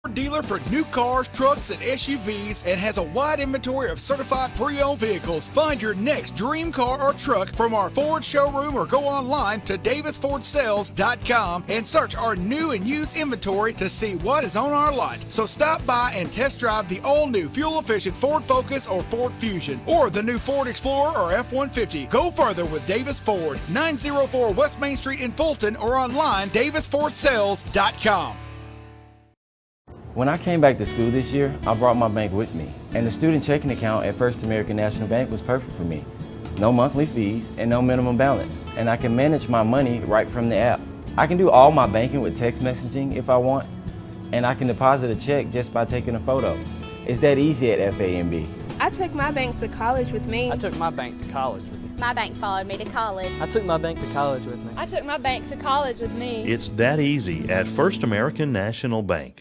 dealer for new cars, trucks, and SUVs and has a wide inventory of certified pre-owned vehicles. Find your next dream car or truck from our Ford showroom or go online to davisfordsales.com and search our new and used inventory to see what is on our lot. So stop by and test drive the all-new fuel-efficient Ford Focus or Ford Fusion or the new Ford Explorer or F-150. Go further with Davis Ford, 904 West Main Street in Fulton or online davisfordsales.com. When I came back to school this year, I brought my bank with me, and the student checking account at First American National Bank was perfect for me. No monthly fees and no minimum balance, and I can manage my money right from the app. I can do all my banking with text messaging if I want, and I can deposit a check just by taking a photo. It's that easy at FAMB. I took my bank to college with me. I took my bank to college with me. My bank followed me to college. I took my bank to college with me. I took my bank to college with me. It's that easy at First American National Bank.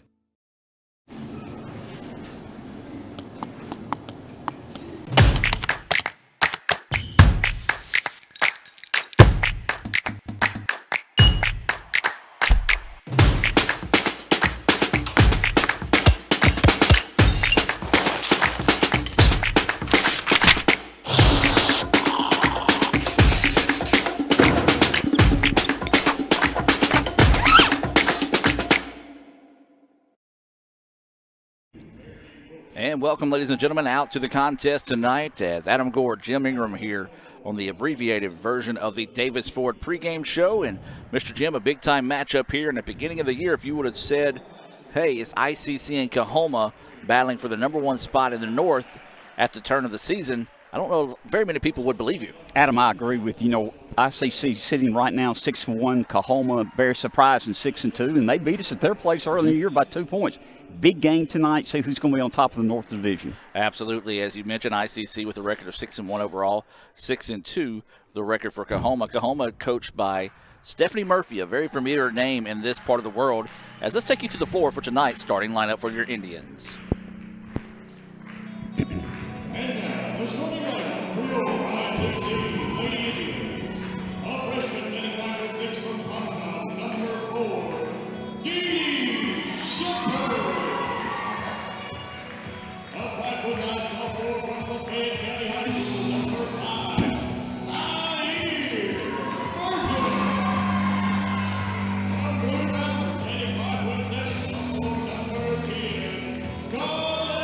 And welcome, ladies and gentlemen, out to the contest tonight as Adam Gore, Jim Ingram here on the abbreviated version of the Davis Ford pregame show. And Mr. Jim, a big-time matchup here. In the beginning of the year, if you would have said, hey, it's ICC and Coahoma battling for the number one spot in the North at the turn of the season, I don't know if very many people would believe you. Adam, I agree with you. You know, ICC sitting right now 6-1, Coahoma very surprising 6-2, and they beat us at their place early in the year by 2 points. Big game tonight. See who's going to be on top of the North Division. Absolutely. As you mentioned, ICC with a record of 6-1 overall, 6-2 the record for Coahoma. Coahoma coached by Stephanie Murphy, a very familiar name in this part of the world. As let's take you to the floor for tonight's starting lineup for your Indians. And now, the starting lineup for your ICC Lady Indians. A freshman getting back with 6 from Coahoma, number 4, D. Shepherd. A backward sophomore from Lafayette County High School, number 5, Zaire Burgess. A blue mountain standing 5'7", sophomore, number 10, Scarlett.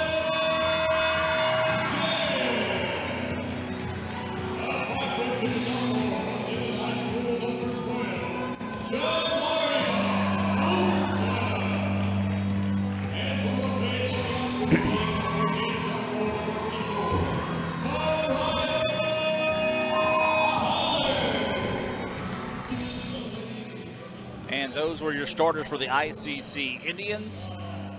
And those were your starters for the ICC Indians,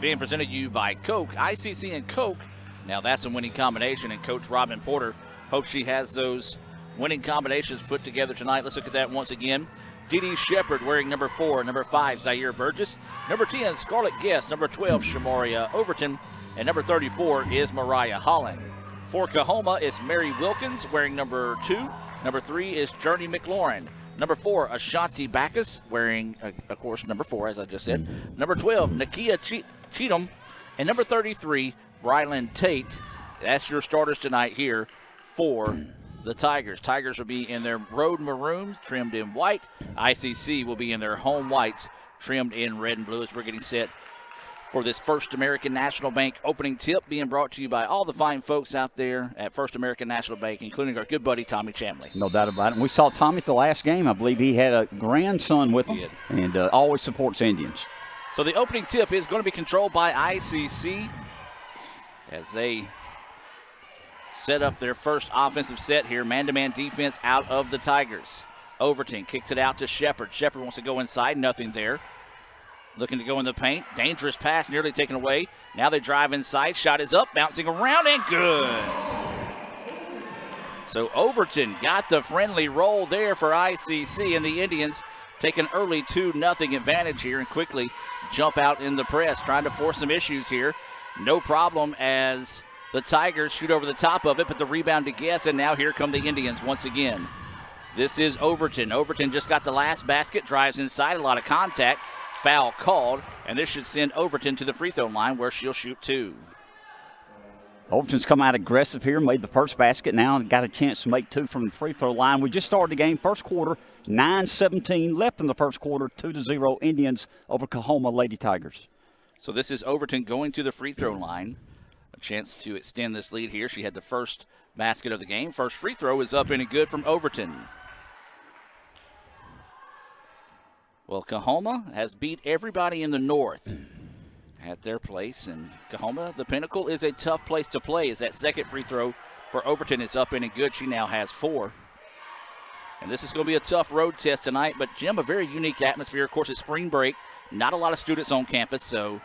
being presented to you by Coke. ICC and Coke, now that's a winning combination, and Coach Robin Porter hopes she has those winning combinations put together tonight. Let's look at that once again. D.D. Shepherd wearing number 4, number 5, Zaire Burgess, number 10, Scarlett Guest, number 12, Shamaria Overton, and number 34 is Mariah Holland. For Coahoma, it's Mary Wilkins wearing number 2, number 3 is Journey McLaurin, number 4, Ashanti Backus wearing, of course, number 4, as I just said, number 12, Nakia Cheatham, and number 33, Brylan Tate. That's your starters tonight here for the Tigers. Tigers will be in their road maroon, trimmed in white. ICC will be in their home whites, trimmed in red and blue, as we're getting set for this First American National Bank opening tip, being brought to you by all the fine folks out there at First American National Bank, including our good buddy Tommy Chamley. No doubt about it. We saw Tommy at the last game. I believe he had a grandson with him, and always supports Indians. So the opening tip is going to be controlled by ICC as they set up their first offensive set here. Man-to-man defense out of the Tigers. Overton kicks it out to Shepherd. Shepherd wants to go inside. Nothing there. Looking to go in the paint. Dangerous pass nearly taken away. Now they drive inside. Shot is up, bouncing around, and good. So Overton got the friendly roll there for ICC, and the Indians take an early 2-0 advantage here and quickly jump out in the press, trying to force some issues here. No problem as the Tigers shoot over the top of it, but the rebound to Guess, and now here come the Indians once again. This is Overton. Overton just got the last basket, drives inside, a lot of contact. foul called, and this should send Overton to the free throw line where she'll shoot 2. Overton's come out aggressive here, made the first basket, now got a chance to make 2 from the free throw line. We just started the game, first quarter, 9:17 left in the first quarter, 2-0 Indians over Coahoma Lady Tigers. So this is Overton going to the free throw line. A chance to extend this lead here. She had the first basket of the game. First free throw is up and good from Overton. Well, Coahoma has beat everybody in the north at their place, and Coahoma, the Pinnacle, is a tough place to play as that second free throw for Overton is up and good. She now has 4. And this is going to be a tough road test tonight, but Jim, a very unique atmosphere. Of course, it's spring break, not a lot of students on campus, so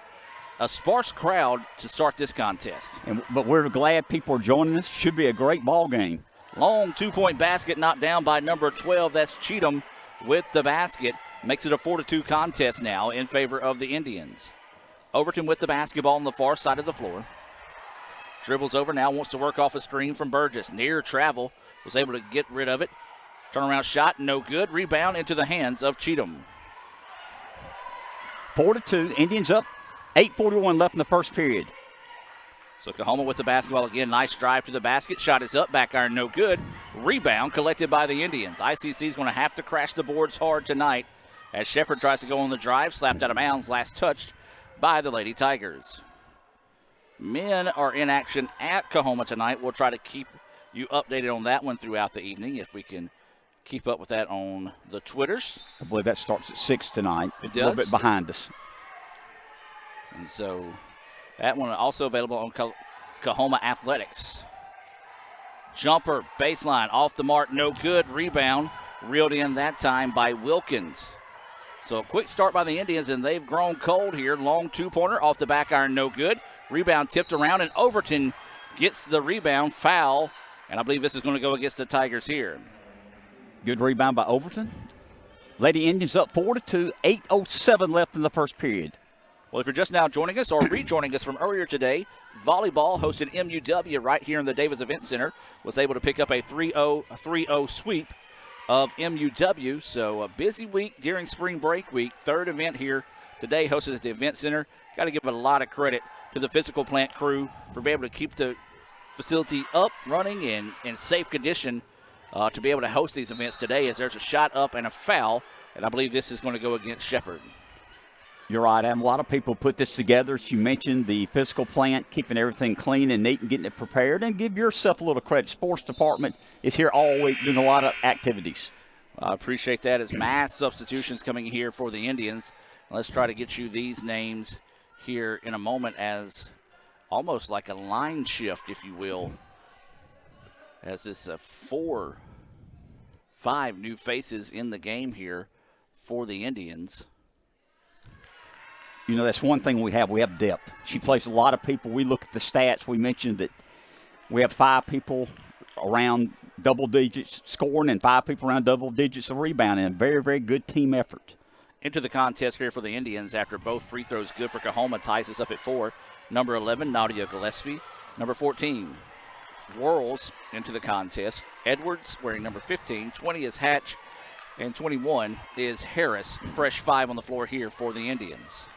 a sparse crowd to start this contest. But we're glad people are joining us. Should be a great ball game. Long 2-point basket knocked down by number 12. That's Cheatham with the basket. Makes it a 4-2 contest now in favor of the Indians. Overton with the basketball on the far side of the floor. Dribbles over now, wants to work off a screen from Burgess. Near travel, was able to get rid of it. Turnaround shot, no good. Rebound into the hands of Cheatham. 4-2, Indians up. 8:41 left in the first period. So Coahoma with the basketball again. Nice drive to the basket. Shot is up. Back iron no good. Rebound collected by the Indians. ICC is going to have to crash the boards hard tonight as Shepherd tries to go on the drive. Slapped out of bounds. Last touched by the Lady Tigers. Men are in action at Coahoma tonight. We'll try to keep you updated on that one throughout the evening if we can keep up with that on the Twitters. I believe that starts at 6 tonight. It does. A little bit behind us. And so that one also available on Coahoma Athletics. Jumper, baseline, off the mark, no good. Rebound, reeled in that time by Wilkins. So a quick start by the Indians, and they've grown cold here. Long 2-pointer, off the back iron, no good. Rebound tipped around, and Overton gets the rebound, foul. And I believe this is going to go against the Tigers here. Good rebound by Overton. Lady Indians up 4-2, 8:07 left in the first period. Well, if you're just now joining us or rejoining us from earlier today, volleyball hosted MUW right here in the Davis Event Center. Was able to pick up a 3-0 sweep of MUW. So a busy week during spring break week. Third event here today hosted at the Event Center. Got to give a lot of credit to the physical plant crew for being able to keep the facility up, running, and in safe condition to be able to host these events today, as there's a shot up and a foul, and I believe this is going to go against Shepherd. You're right, Adam. A lot of people put this together. As you mentioned, the physical plant, keeping everything clean and neat and getting it prepared. And give yourself a little credit. Sports department is here all week doing a lot of activities. I appreciate that. As mass substitutions coming here for the Indians. Let's try to get you these names here in a moment as almost like a line shift, if you will. As this 4-5 new faces in the game here for the Indians. You know, that's one thing we have. We have depth. She plays a lot of people. We look at the stats. We mentioned that we have 5 people around double digits scoring and 5 people around double digits of rebounding. A very, very good team effort. Into the contest here for the Indians after both free throws good for Coahoma. Ties us up at 4. Number 11, Nadia Gillespie. Number 14, Whirls into the contest. Edwards wearing number 15. 20 is Hatch. And 21 is Harris. Fresh 5 on the floor here for the Indians.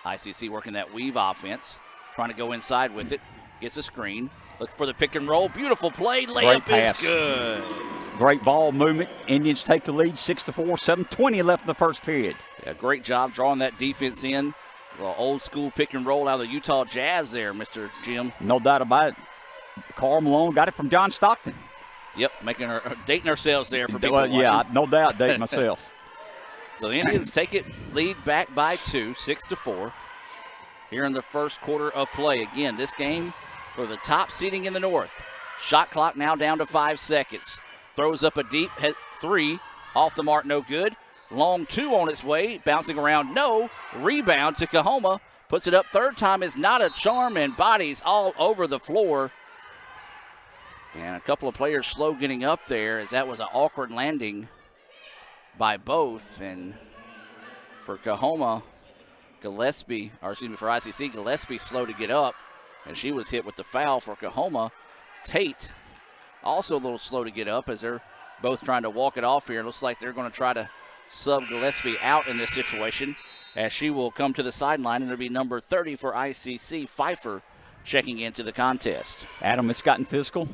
ICC working that weave offense. Trying to go inside with it. Gets a screen. Look for the pick and roll. Beautiful play. Layup is good. Great ball movement. Indians take the lead 6-4. 7:20 left in the first period. Yeah, great job drawing that defense in. Old school pick and roll out of the Utah Jazz there, Mr. Jim. No doubt about it. Carl Malone got it from John Stockton. Yep, dating ourselves there for people. Yeah, no doubt, dating myself. So the Indians take it, lead back by 2, 6-4. Here in the first quarter of play. Again, this game for the top seeding in the north. Shot clock now down to 5 seconds. Throws up a deep 3, off the mark, no good. Long 2 on its way, bouncing around, no. Rebound to Coahoma. Puts it up third time is not a charm, and bodies all over the floor. And a couple of players slow getting up there as that was an awkward landing by both. And for Coahoma, for ICC, Gillespie slow to get up, and she was hit with the foul for Coahoma. Tate also a little slow to get up as they're both trying to walk it off here. Looks like they're going to try to Sub Gillespie out in this situation as she will come to the sideline, and it'll be number 30 for ICC, Pfeiffer, checking into the contest. Adam, it's gotten physical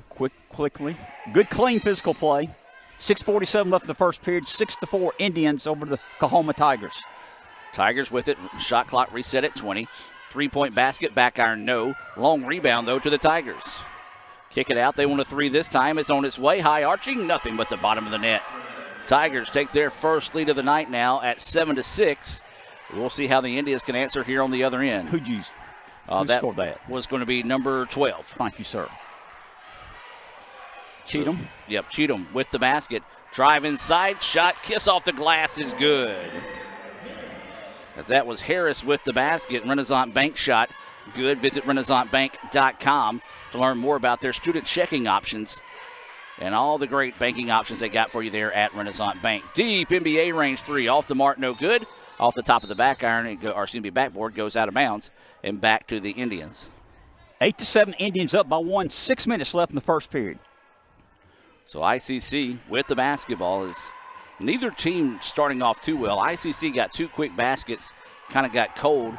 quickly. Good, clean physical play. 6:47 left in the first period. 6-4 Indians over the Coahoma Tigers. Tigers with it. Shot clock reset at 20. 3-point basket, back iron, no. Long rebound, though, to the Tigers. Kick it out. They want a three this time. It's on its way. High arching, nothing but the bottom of the net. Tigers take their first lead of the night now at 7-6. We'll see how the Indians can answer here on the other end. Who scored that? Was going to be number 12. Thank you, sir. Cheatham. Yep, Cheatham with the basket. Drive inside, shot, kiss off the glass is good. As that was Harris with the basket. Renaissance Bank shot, good. Visit renaissancebank.com to learn more about their student checking options and all the great banking options they got for you there at Renaissance Bank. Deep NBA range three, off the mark, no good. Off the top of the back iron, backboard, goes out of bounds and back to the Indians. 8-7 Indians up by 1. 6 minutes left in the first period. So ICC with the basketball is neither team starting off too well. ICC got 2 quick baskets, kind of got cold,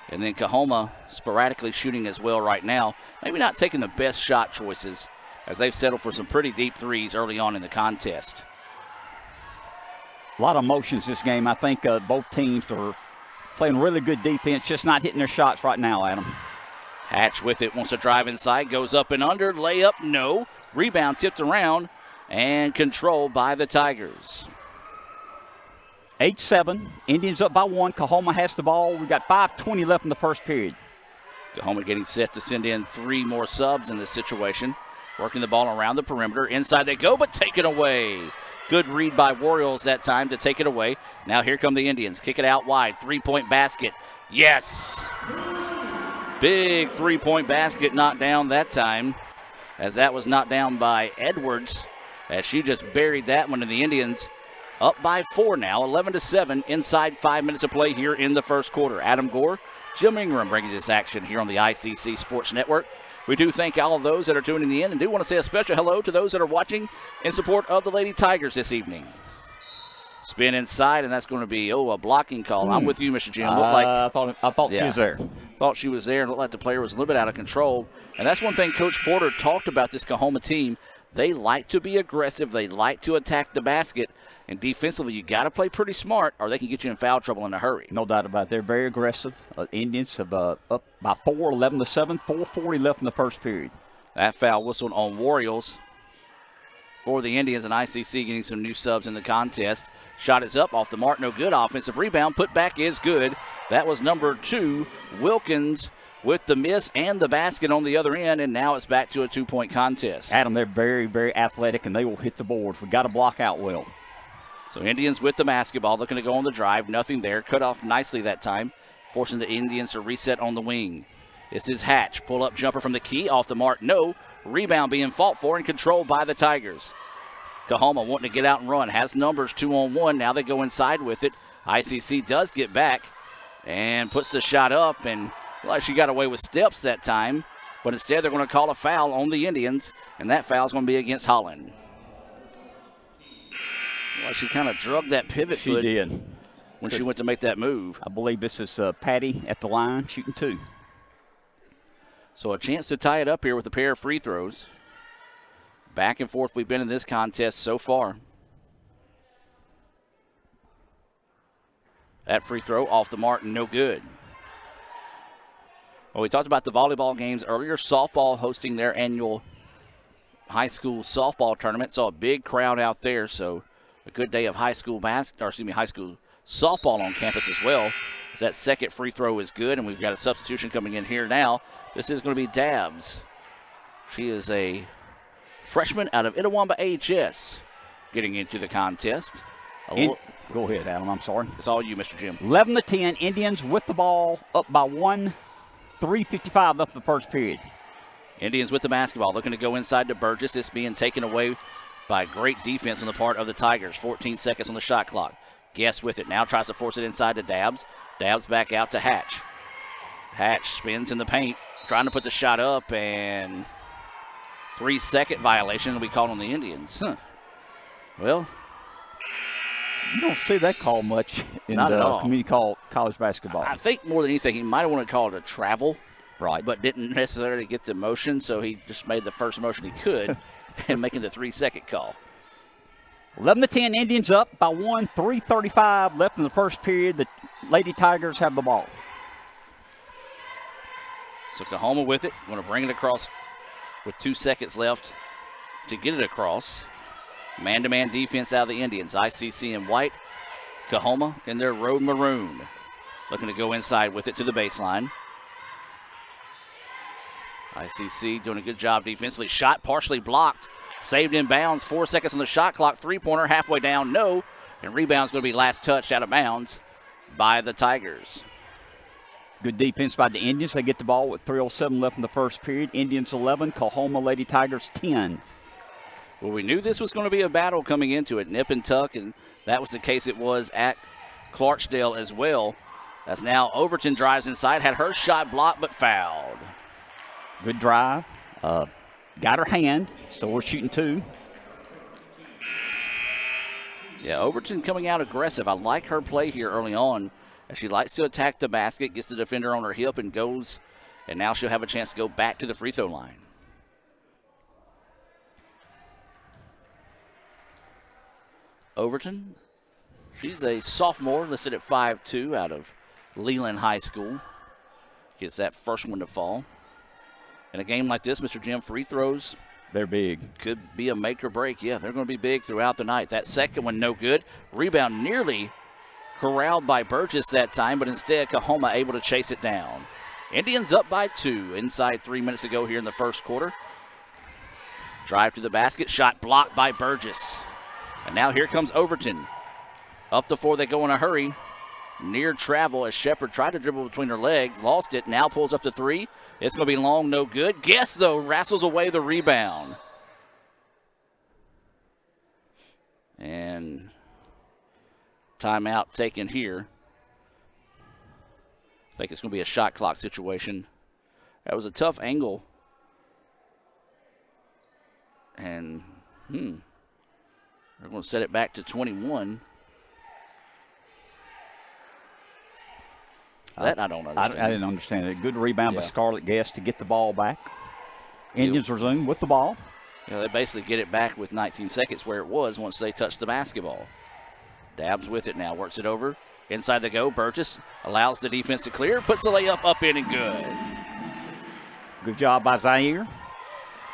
and then Coahoma sporadically shooting as well right now. Maybe not taking the best shot choices as they've settled for some pretty deep threes early on in the contest. A lot of emotions this game. I think both teams are playing really good defense, just not hitting their shots right now, Adam. Hatch with it, wants to drive inside, goes up and under, layup, no. Rebound tipped around and controlled by the Tigers. 8-7, Indians up by 1. Coahoma has the ball. We've got 5:20 left in the first period. Coahoma getting set to send in 3 more subs in this situation. Working the ball around the perimeter. Inside they go, but taken away. Good read by Warriors that time to take it away. Now here come the Indians. Kick it out wide. 3-point basket. Yes! Big 3-point basket knocked down that time, as that was knocked down by Edwards, as she just buried that one, and the Indians up by 4 now, 11-7, inside 5 minutes of play here in the first quarter. Adam Gore, Jim Ingram bringing this action here on the ICC Sports Network. We do thank all of those that are tuning in, and do want to say a special hello to those that are watching in support of the Lady Tigers this evening. Spin inside, and that's going to be, a blocking call. I'm with you, Mr. Jim. I thought she was there. Thought she was there, and looked like the player was a little bit out of control. And that's one thing Coach Porter talked about this Coahoma team. They like to be aggressive. They like to attack the basket. And defensively, you got to play pretty smart, or they can get you in foul trouble in a hurry. No doubt about it. They're very aggressive. Indians have up by 4, 11-7, 4:40 left in the first period. That foul whistled on Warriors for the Indians, and ICC getting some new subs in the contest. Shot is up, off the mark, no good. Offensive rebound, put back is good. That was number 2, Wilkins, with the miss and the basket on the other end, and now it's back to a 2-point contest. Adam, they're very, very athletic, and they will hit the boards. We've got to block out well. So Indians with the basketball, looking to go on the drive. Nothing there. Cut off nicely that time, forcing the Indians to reset on the wing. This is Hatch. Pull-up jumper from the key. Off the mark, no. Rebound being fought for and controlled by the Tigers. Coahoma wanting to get out and run. Has numbers 2-on-1. Now they go inside with it. ICC does get back and puts the shot up, and like she got away with steps that time. But instead they're going to call a foul on the Indians, and that foul is going to be against Holland. Well, she kind of drugged that pivot foot. She did. When she went to make that move. I believe this is Patty at the line shooting 2. So a chance to tie it up here with a pair of free throws. Back and forth we've been in this contest so far. That free throw off the mark, no good. Well, we talked about the volleyball games earlier. Softball hosting their annual high school softball tournament. Saw a big crowd out there, so a good day of high school softball on campus as well. As that second free throw is good, and we've got a substitution coming in here now. This is going to be Dabbs. She is a freshman out of Itawamba HS getting into the contest. Go ahead, Adam. I'm sorry. It's all you, Mr. Jim. 11-10, Indians with the ball, up by 1. 3:55 left in the first period. Indians with the basketball, looking to go inside to Burgess. This being taken away by great defense on the part of the Tigers. 14 seconds on the shot clock. Guess with it. Now tries to force it inside to Dabbs. Dabbs back out to Hatch. Hatch spins in the paint, trying to put the shot up, and 3-second violation will be called on the Indians. Well, You don't see that call much in Not at all. community college basketball. I think more than anything, he might have wanted to call it a travel, Right. but didn't necessarily get the motion, so he just made the first motion he could and making the 3-second call. 11-10, Indians up by 1, 3:35 left in the first period. The Lady Tigers have the ball. So Coahoma with it, going to bring it across with 2 seconds left to get it across. Man-to-man defense out of the Indians. ICC in white, Coahoma in their road maroon. Looking to go inside with it to the baseline. ICC doing a good job defensively. Shot partially blocked. Saved in bounds. 4 seconds on the shot clock. Three-pointer halfway down. No. And rebound's going to be last touched out of bounds by the Tigers. Good defense by the Indians. They get the ball with 3:07 left in the first period. Indians 11, Coahoma Lady Tigers 10. Well, we knew this was going to be a battle coming into it. Nip and tuck, and that was the case it was at Clarksdale as well. As now Overton drives inside. Had her shot blocked but fouled. Good drive. Got her hand, so we're shooting 2. Yeah, Overton coming out aggressive. I like her play here early on. She likes to attack the basket, gets the defender on her hip, and goes. And now she'll have a chance to go back to the free throw line. Overton, she's a sophomore, listed at 5'2", out of Leland High School. Gets that first one to fall. In a game like this, Mr. Jim, free throws. They're big. Could be a make or break. Yeah, they're going to be big throughout the night. That second one, no good. Rebound nearly corralled by Burgess that time, but instead Coahoma able to chase it down. Indians up by 2 inside 3 minutes to go here in the first quarter. Drive to the basket, shot blocked by Burgess. And now here comes Overton. Up the floor they go in a hurry. Near travel as Shepard tried to dribble between her legs, lost it, now pulls up to 3. It's going to be long, no good. Guess, though, wrestles away the rebound. And timeout taken here. I think it's going to be a shot clock situation. That was a tough angle. And, they're going to set it back to 21. That I don't understand. I didn't understand it. Good rebound by Scarlett Guest to get the ball back. Indians resume with the ball. Yeah, they basically get it back with 19 seconds where it was once they touched the basketball. Dabs with it now, works it over. Inside they go. Burgess allows the defense to clear, puts the layup up in and good. Good job by Zaire.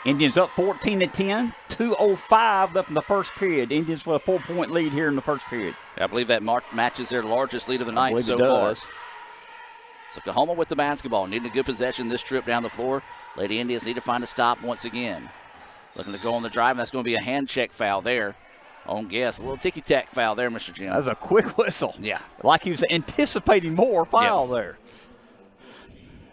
Indians up 14-10, 2:05 left in the first period. Indians with a 4-point lead here in the first period. I believe that matches their largest lead of the night so far. So Coahoma with the basketball, needing a good possession this trip down the floor. Lady Indians need to find a stop once again. Looking to go on the drive, and that's going to be a hand check foul there on Guess. A little ticky-tack foul there, Mr. Jim. That was a quick whistle. Yeah. Like he was anticipating more foul there.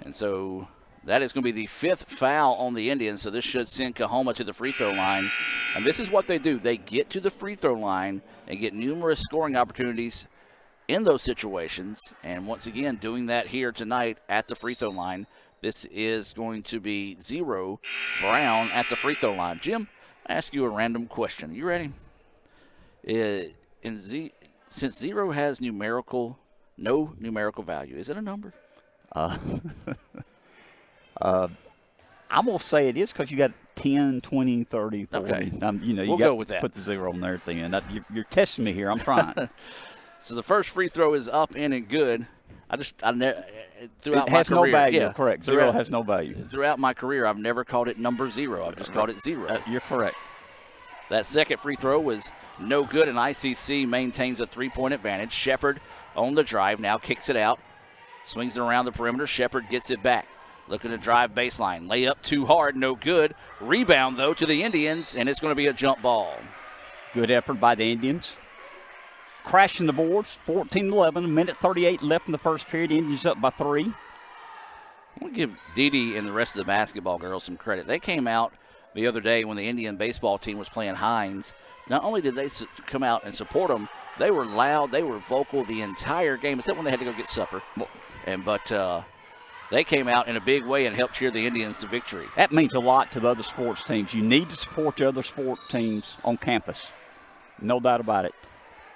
And so that is going to be the 5th foul on the Indians, so this should send Coahoma to the free throw line. And this is what they do. They get to the free throw line and get numerous scoring opportunities in those situations. And once again, doing that here tonight at the free throw line. This is going to be 0 Brown at the free throw line. Jim, I ask you a random question. You ready? Since 0 has no numerical value, is it a number? I'm going to say it is because you got 10, 20, 30, 40. Okay. We'll go with that. Put the 0 on there at the end. You're testing me here. I'm trying. So the first free throw is up, in, and good. Throughout it has my career, no value. yeah, Correct. 0 has no value. Throughout my career, I've never called it number 0. I've just called it 0. You're correct. That second free throw was no good, and ICC maintains a 3-point advantage. Shepard on the drive, now kicks it out. Swings it around the perimeter. Shepard gets it back. Looking to drive baseline. Layup too hard, no good. Rebound, though, to the Indians, and it's going to be a jump ball. Good effort by the Indians. Crashing the boards, 14-11, minute 38 left in the first period. Indians up by 3. I want to give Dee Dee and the rest of the basketball girls some credit. They came out the other day when the Indian baseball team was playing Hines. Not only did they come out and support them, they were loud, they were vocal the entire game, except when they had to go get supper. But they came out in a big way and helped cheer the Indians to victory. That means a lot to the other sports teams. You need to support the other sport teams on campus. No doubt about it.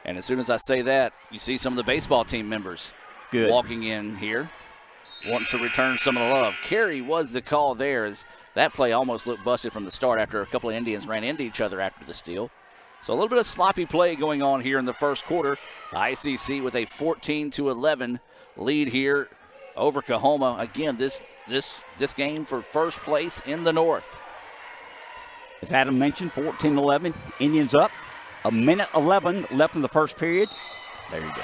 And as soon as I say that, you see some of the baseball team members walking in here, wanting to return some of the love. Carey was the call there, as that play almost looked busted from the start after a couple of Indians ran into each other after the steal. So a little bit of sloppy play going on here in the first quarter. ICC with a 14-11 lead here over Coahoma. Again, this game for first place in the North. As Adam mentioned, 14-11, Indians up. 1:11 left in the first period. There you go.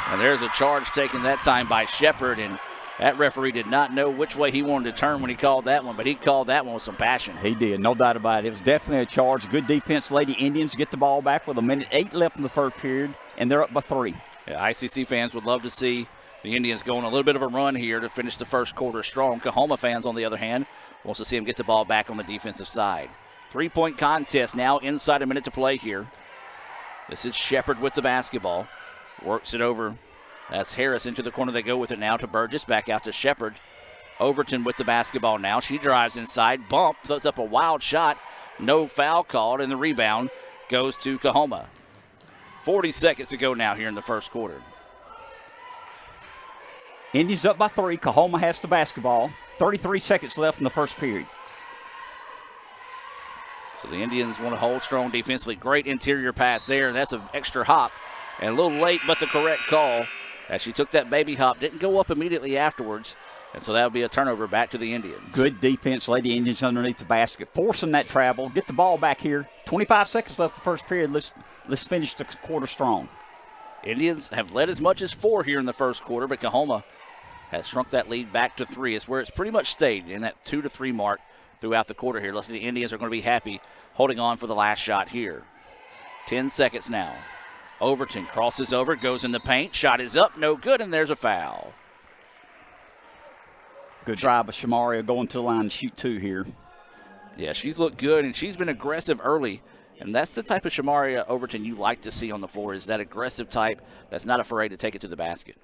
And there's a charge taken that time by Shepard, and that referee did not know which way he wanted to turn when he called that one, but he called that one with some passion. He did, no doubt about it. It was definitely a charge. Good defense. Lady Indians get the ball back with 1:08 left in the first period, and they're up by 3. Yeah, ICC fans would love to see the Indians go on a little bit of a run here to finish the first quarter strong. Coahoma fans, on the other hand, wants to see them get the ball back on the defensive side. 3-point contest now, inside a minute to play here. This is Shepard with the basketball. Works it over. That's Harris into the corner. They go with it now to Burgess. Back out to Shepard. Overton with the basketball now. She drives inside. Bump. Throws up a wild shot. No foul called, and the rebound goes to Coahoma. 40 seconds to go now here in the first quarter. Indians up by 3. Coahoma has the basketball. 33 seconds left in the first period. So the Indians want to hold strong defensively. Great interior pass there. That's an extra hop. And a little late, but the correct call. As she took that baby hop, didn't go up immediately afterwards. And so that would be a turnover back to the Indians. Good defense, Lady Indians underneath the basket. Forcing that travel. Get the ball back here. 25 seconds left the first period. Let's finish the quarter strong. Indians have led as much as 4 here in the first quarter, but Coahoma has shrunk that lead back to 3. It's where it's pretty much stayed in that 2-3 mark throughout the quarter here. Let's see, the Indians are going to be happy holding on for the last shot here. 10 seconds now. Overton crosses over, goes in the paint. Shot is up, no good, and there's a foul. Good drive by Shamaria going to the line to shoot 2 here. Yeah, she's looked good, and she's been aggressive early. And that's the type of Shamaria Overton you like to see on the floor, is that aggressive type that's not afraid to take it to the basket.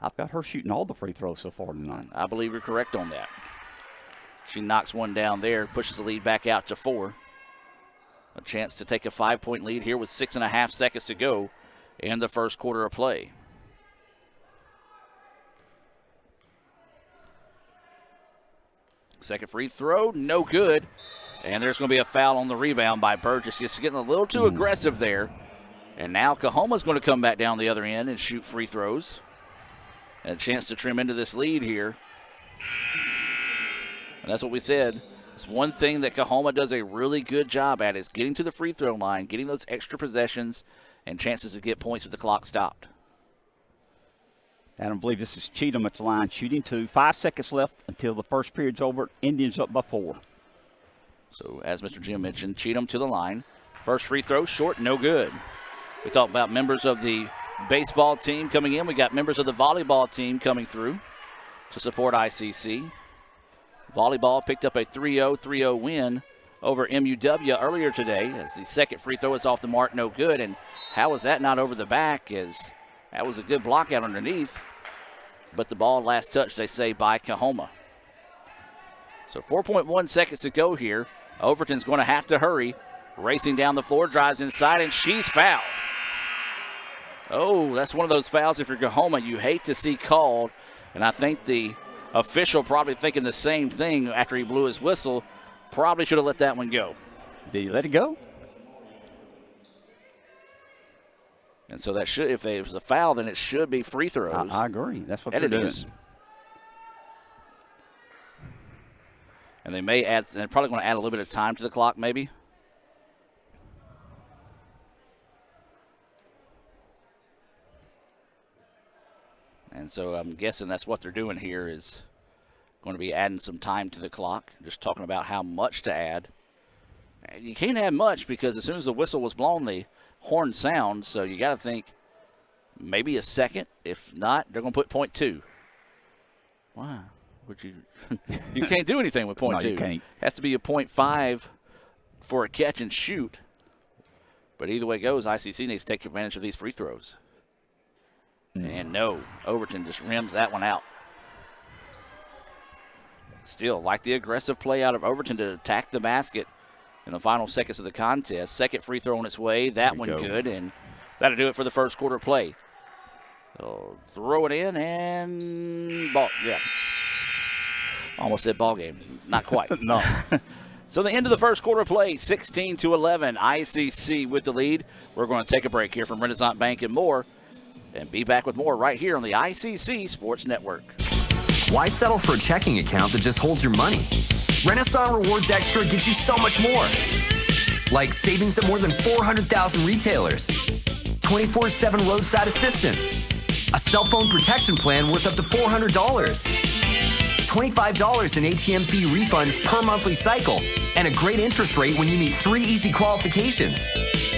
I've got her shooting all the free throws so far tonight. I believe you're correct on that. She knocks one down there, pushes the lead back out to 4. A chance to take a 5-point lead here with 6.5 seconds to go in the first quarter of play. Second free throw, no good. And there's going to be a foul on the rebound by Burgess. Just getting a little too aggressive there. And now Coahoma's going to come back down the other end and shoot free throws. And a chance to trim into this lead here. And that's what we said. It's one thing that Coahoma does a really good job at, is getting to the free throw line, getting those extra possessions and chances to get points with the clock stopped. I don't believe this is Cheatham at the line, shooting 2. 5 seconds left until the first period's over. Indians up by 4. So as Mr. Jim mentioned, Cheatham to the line. First free throw, short, no good. We talked about members of the baseball team coming in. We got members of the volleyball team coming through to support ICC. Volleyball picked up a 3-0 win over MUW earlier today, as the second free throw is off the mark, no good. And how was that not over the back? As that was a good block out underneath, but the ball last touch, they say, by Coahoma. So 4.1 seconds to go here. Overton's going to have to hurry. Racing down the floor, drives inside, and she's fouled. Oh, that's one of those fouls if you're Coahoma you hate to see called. And I think the official probably thinking the same thing after he blew his whistle. Probably should have let that one go. Did he let it go? And so that should, if it was a foul, then it should be free throws. I agree. That's what and they're doing. Is. And they may add, they're probably going to add a little bit of time to the clock, maybe. And so I'm guessing that's what they're doing here, is going to be adding some time to the clock, just talking about how much to add. You can't add much because as soon as the whistle was blown, the horn sounds, so you got to think maybe a second. If not, they're going to put .2. Why would you? You can't do anything with .2. No, you can't. It has to be a .5 for a catch and shoot. But either way it goes, ICC needs to take advantage of these free throws. And no, Overton just rims that one out. Still, like the aggressive play out of Overton to attack the basket in the final seconds of the contest. Second free throw on its way. That one good, and that'll do it for the first quarter play. So throw it in and ball. Yeah. Almost said ball game. Not quite. No. So the end of the first quarter play, 16-11, ICC with the lead. We're going to take a break here from Renaissance Bank and more, and be back with more right here on the ICC Sports Network. Why settle for a checking account that just holds your money? Renaissance Rewards Extra gives you so much more. Like savings at more than 400,000 retailers, 24/7 roadside assistance, a cell phone protection plan worth up to $400, $25 in ATM fee refunds per monthly cycle, and a great interest rate when you meet 3 easy qualifications.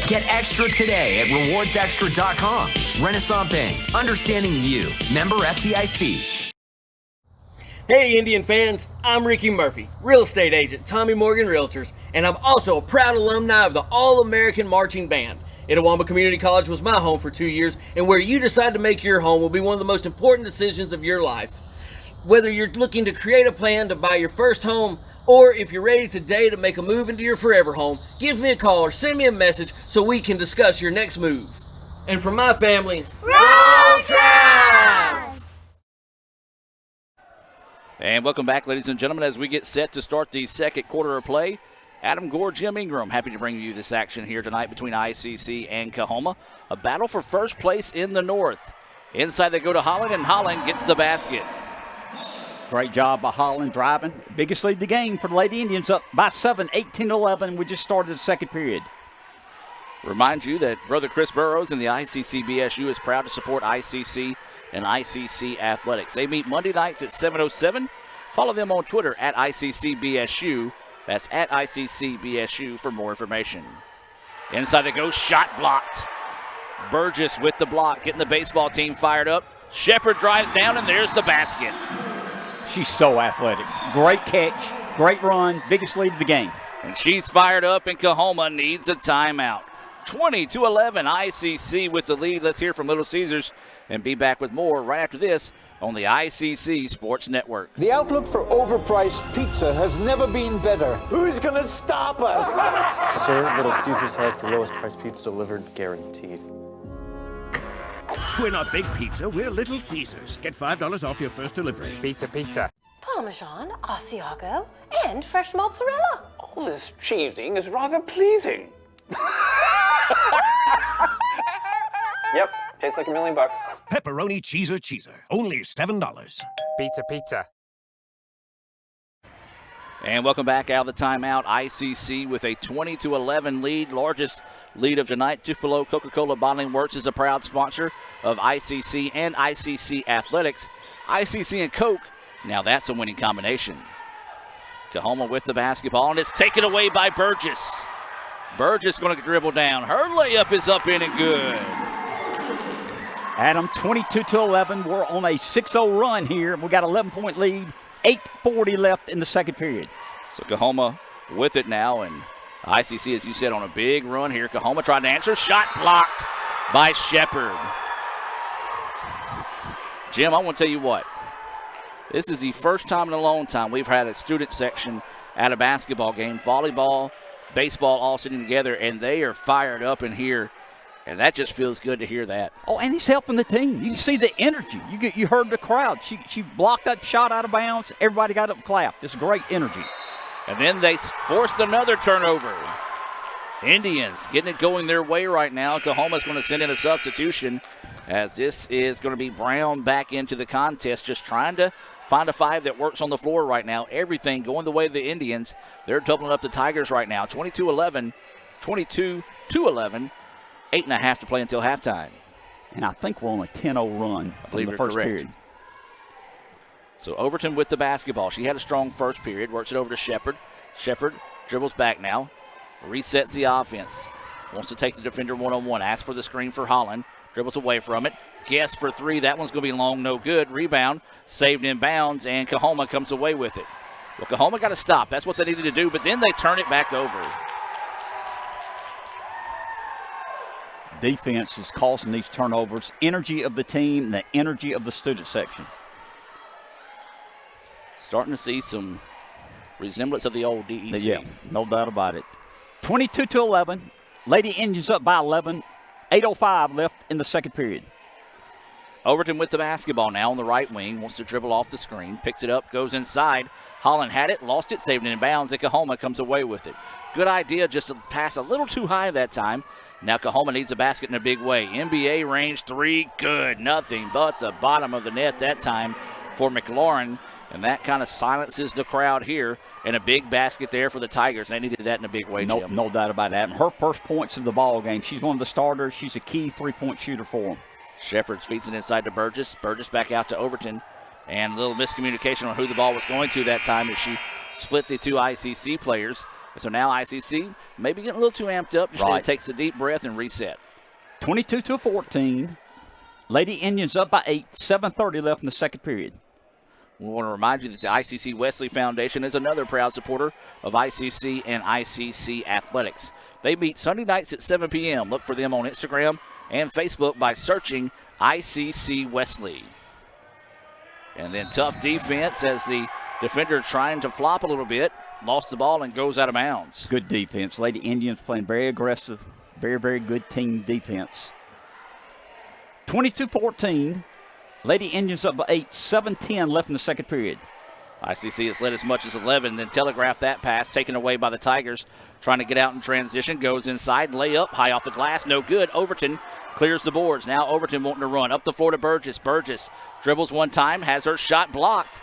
Get extra today at rewardsextra.com. Renaissance Bank, understanding you. Member FDIC. Hey Indian fans, I'm Ricky Murphy, real estate agent, Tommy Morgan Realtors, and I'm also a proud alumni of the All-American Marching Band. Itawamba Community College was my home for 2 years, and where you decide to make your home will be one of the most important decisions of your life. Whether you're looking to create a plan to buy your first home, or if you're ready today to make a move into your forever home, give me a call or send me a message so we can discuss your next move. And for my family, Roll Tide! And welcome back, ladies and gentlemen, as we get set to start the second quarter of play. Adam Gore, Jim Ingram, happy to bring you this action here tonight between ICC and Coahoma. A battle for first place in the North. Inside they go to Holland, and Holland gets the basket. Great job by Holland driving. Biggest lead of the game for the Lady Indians, up by 7, 18-11. We just started the second period. Remind you that Brother Chris Burrows and the ICC BSU is proud to support ICC and ICC Athletics. They meet Monday nights at 7:07. Follow them on Twitter at ICCBSU. That's at ICCBSU for more information. Inside they go, shot blocked. Burgess with the block, getting the baseball team fired up. Shepard drives down, and there's the basket. She's so athletic. Great catch, great run, biggest lead of the game. And she's fired up, and Coahoma needs a timeout. 20-11, ICC with the lead. Let's hear from Little Caesars and be back with more right after this on the ICC Sports Network. The outlook for overpriced pizza has never been better. Who's going to stop us? Sir, Little Caesars has the lowest price pizza delivered, guaranteed. We're not Big Pizza, we're Little Caesars. Get $5 off your first delivery. Pizza, pizza. Parmesan, Asiago, and fresh mozzarella. All this cheesing is rather pleasing. Yep, tastes like $1 million. Pepperoni cheeser. Only $7. Pizza, pizza. And welcome back out of the timeout. ICC with a 20-11 lead, largest lead of tonight. Tupelo Coca-Cola Bottling Works is a proud sponsor of ICC and ICC Athletics. ICC and Coke, now that's a winning combination. Coahoma with the basketball, and it's taken away by Burgess. Burgess going to dribble down. Her layup is up in and good. Adam, 22-11. We're on a 6-0 run here. We got an 11-point lead. 8:40 left in the second period. So Coahoma with it now, and ICC, as you said, on a big run here. Coahoma trying to answer. Shot blocked by Shepard. Jim, I want to tell you what. This is the first time in a long time we've had a student section at a basketball game. Volleyball, baseball all sitting together, and they are fired up in here. And that just feels good to hear that. Oh, and he's helping the team. You can see the energy. You heard the crowd. She blocked that shot out of bounds. Everybody got up and clapped. It's great energy. And then they forced another turnover. Indians getting it going their way right now. Coahoma's going to send in a substitution, as this is going to be Brown back into the contest, just trying to find a five that works on the floor right now. Everything going the way of the Indians. They're doubling up the Tigers right now. 22-11, 22-11. 8.5 to play until halftime. And I think we're on a 10-0 run from the first period. So Overton with the basketball. She had a strong first period. Works it over to Shepard. Shepard dribbles back now. Resets the offense. Wants to take the defender one-on-one. Asks for the screen for Holland. Dribbles away from it. Guess for three. That one's going to be long, no good. Rebound. Saved in bounds, and Coahoma comes away with it. Well, Coahoma got to stop. That's what they needed to do, but then they turn it back over. Defense is causing these turnovers. Energy of the team, the energy of the student section. Starting to see some resemblance of the old DEC. Yeah, no doubt about it. 22-11. Lady Indians up by 11. 8:05 left in the second period. Overton with the basketball now on the right wing. Wants to dribble off the screen. Picks it up, goes inside. Holland had it, lost it, saved it in bounds, and Coahoma comes away with it. Good idea, just to pass a little too high that time. Now Coahoma needs a basket in a big way. NBA range three, good. Nothing but the bottom of the net that time for McLaurin. And that kind of silences the crowd here. And a big basket there for the Tigers. They needed that in a big way, Jim. No doubt about that. Her first points of the ball game. She's one of the starters. She's a key three-point shooter for them. Shepard feeds it inside to Burgess. Burgess back out to Overton. And a little miscommunication on who the ball was going to that time as she split the two ICC players. So now ICC maybe getting a little too amped up. Just takes a deep breath and reset. 22-14. Lady Indians up by 8. 7:30 left in the second period. We want to remind you that the ICC Wesley Foundation is another proud supporter of ICC and ICC Athletics. They meet Sunday nights at 7 p.m. Look for them on Instagram and Facebook by searching ICC Wesley. And then tough defense as the defender trying to flop a little bit. Lost the ball and goes out of bounds. Good defense. Lady Indians playing very aggressive. Very, very good team defense. 22-14. Lady Indians up by 8. 7:10 left in the second period. ICC has led as much as 11, then telegraphed that pass, taken away by the Tigers. Trying to get out in transition, goes inside, layup, high off the glass, no good. Overton clears the boards. Now Overton wanting to run up the floor to Burgess. Burgess dribbles one time, has her shot blocked.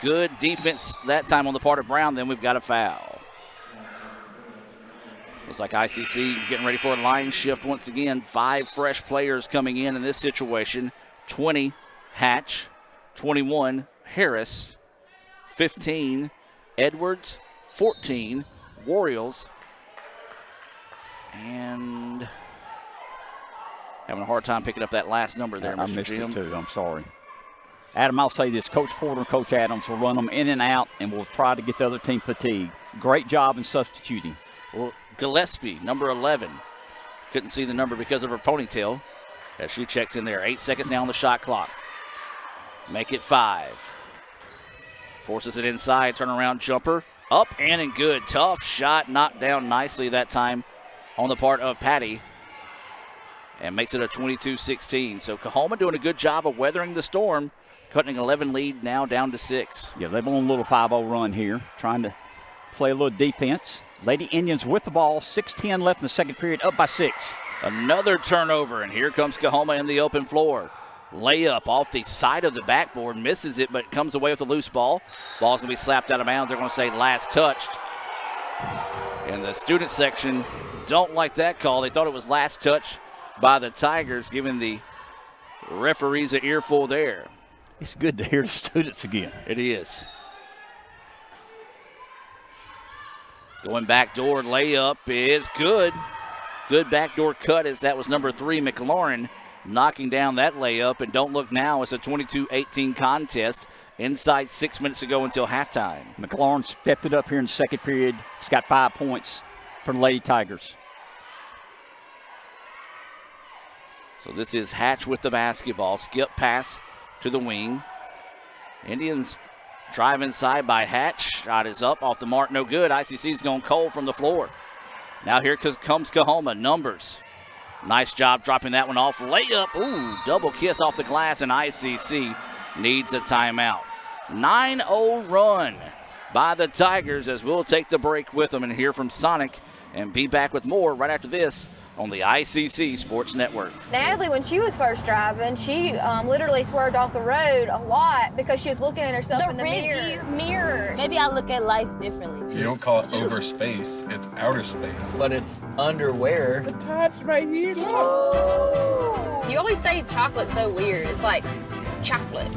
Good defense that time on the part of Brown. Then we've got a foul. Looks like ICC getting ready for a line shift once again. 5 fresh players coming in this situation. 20, Hatch. 21, Harris. 15, Edwards. 14, Warriors. And having a hard time picking up that last number there, Mr. I missed Jim. it too. I'm sorry. Adam, I'll say this. Coach Porter and Coach Adams will run them in and out, and we'll try to get the other team fatigued. Great job in substituting. Well, Gillespie, number 11. Couldn't see the number because of her ponytail as she checks in there. 8 seconds now on the shot clock. Make it 5. Forces it inside, turnaround jumper. Up and in good. Tough shot, knocked down nicely that time on the part of Patty. And makes it a 22-16. So Coahoma doing a good job of weathering the storm. Cutting an 11 lead now down to 6. Yeah, they've on a little 5-0 run here, trying to play a little defense. Lady Indians with the ball, 6:10 left in the second period, up by 6. Another turnover, and here comes Coahoma in the open floor. Layup off the side of the backboard, misses it, but comes away with a loose ball. Ball's going to be slapped out of bounds. They're going to say last touched. And the student section don't like that call. They thought it was last touch by the Tigers, giving the referees an earful there. It's good to hear the students again. It is. Going backdoor layup is good. Good backdoor cut as that was number 3, McLaurin, knocking down that layup. And don't look now, it's a 22-18 contest inside 6 minutes to go until halftime. McLaurin stepped it up here in the second period. He's got 5 points for the Lady Tigers. So this is Hatch with the basketball. Skip pass to the wing. Indians drive inside by Hatch. Shot is up off the mark, no good. ICC's going cold from the floor. Now here comes Coahoma. Numbers. Nice job dropping that one off. Layup. Ooh, double kiss off the glass, and ICC needs a timeout. 9-0 run by the Tigers as we'll take the break with them and hear from Sonic and be back with more right after this on the ICC Sports Network. Natalie, when she was first driving, she literally swerved off the road a lot because she was looking at herself in the mirror. Maybe I look at life differently. You don't call it over space, it's outer space. But it's underwear. The tab's right here, look. You always say chocolate's so weird. It's like chocolate.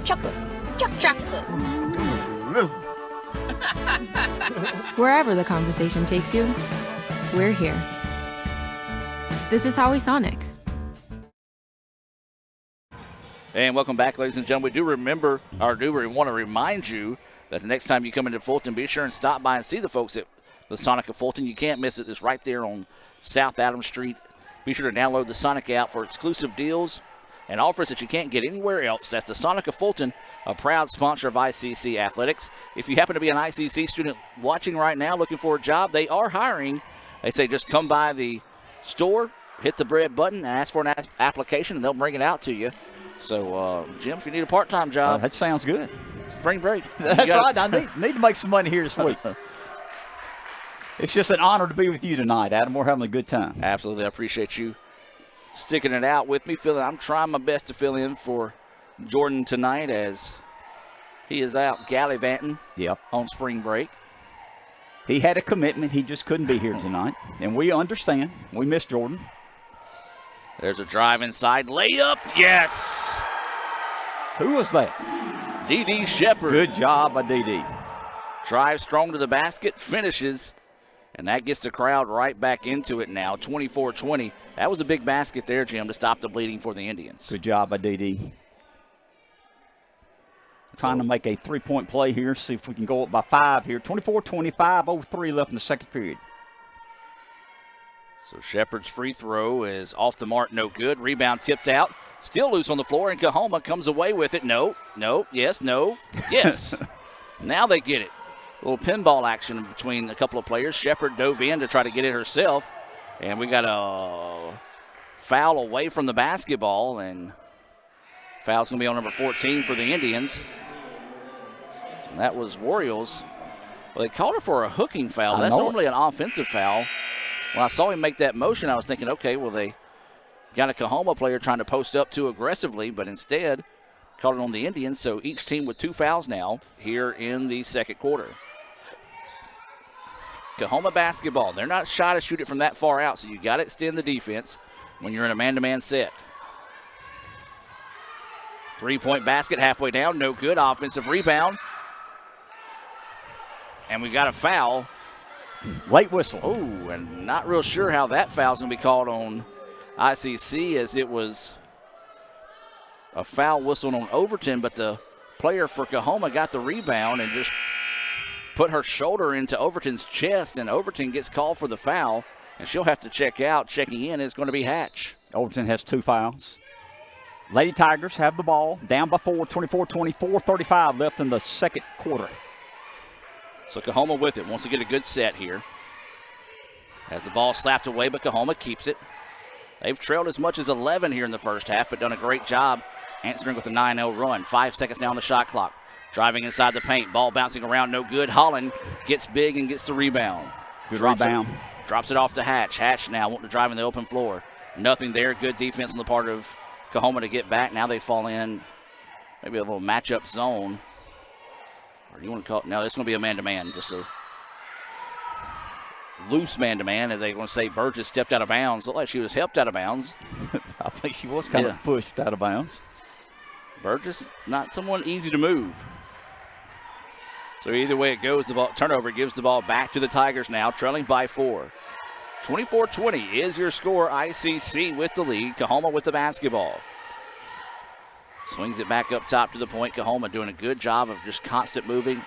Wherever the conversation takes you, we're here. This is Howie Sonic. And welcome back, ladies and gentlemen. We do want to remind you that the next time you come into Fulton, be sure and stop by and see the folks at the Sonic of Fulton. You can't miss it. It's right there on South Adams Street. Be sure to download the Sonic app for exclusive deals and offers that you can't get anywhere else. That's the Sonic of Fulton, a proud sponsor of ICC Athletics. If you happen to be an ICC student watching right now looking for a job, they are hiring They say just come by the store, hit the red button, and ask for an application, and they'll bring it out to you. So, Jim, if you need a part-time job. That sounds good. Spring break. That's right. I need to make some money here this week. It's just an honor to be with you tonight, Adam. We're having a good time. Absolutely. I appreciate you sticking it out with me. I'm trying my best to fill in for Jordan tonight as he is out gallivanting on spring break. He had a commitment. He just couldn't be here tonight. And we understand. We miss Jordan. There's a drive inside. Layup. Yes. Who was that? D.D. Shepard. Good job by D.D. Drives strong to the basket. Finishes. And that gets the crowd right back into it now. 24-20. That was a big basket there, Jim, to stop the bleeding for the Indians. Good job by D.D. Trying to make a three-point play here. See if we can go up by 5 here. 24-25, 0-3 left in the second period. So Shepard's free throw is off the mark, no good. Rebound tipped out. Still loose on the floor, and Coahoma comes away with it. No, yes, no, yes. Now they get it. A little pinball action between a couple of players. Shepard dove in to try to get it herself. And we got a foul away from the basketball, and foul's going to be on number 14 for the Indians. And that was Warriors. Well, they called her for a hooking foul. That's normally an offensive foul. When I saw him make that motion, I was thinking, okay, well, they got a Coahoma player trying to post up too aggressively, but instead called it on the Indians. So each team with 2 fouls now here in the second quarter. Coahoma basketball. They're not shy to shoot it from that far out, so you got to extend the defense when you're in a man-to-man set. 3-point basket halfway down, no good. Offensive rebound. And we got a foul. Late whistle. Oh, and not real sure how that foul's going to be called on ICC, as it was a foul whistled on Overton, but the player for Coahoma got the rebound and just put her shoulder into Overton's chest, and Overton gets called for the foul, and she'll have to check out. Checking in is going to be Hatch. Overton has 2 fouls. Lady Tigers have the ball, down by 4, 24-24, 35 left in the second quarter. So Coahoma with it, wants to get a good set here. Has the ball slapped away, but Coahoma keeps it. They've trailed as much as 11 here in the first half, but done a great job answering with a 9-0 run. 5 seconds now on the shot clock. Driving inside the paint, ball bouncing around, no good. Holland gets big and gets the rebound. Good rebound. Drops it off to Hatch. Hatch now wanting to drive in the open floor. Nothing there. Good defense on the part of Coahoma to get back. Now they fall in maybe a little matchup zone. Or you want to call it? No, it's going to be a man-to-man. Just a loose man-to-man. As they're going to say Burgess stepped out of bounds. Looked like she was helped out of bounds. I think she was kind of pushed out of bounds. Burgess, not someone easy to move. So either way it goes, the ball turnover gives the ball back to the Tigers now, trailing by 4. 24-20 is your score. ICC with the lead. Coahoma with the basketball. Swings it back up top to the point. Coahoma doing a good job of just constant moving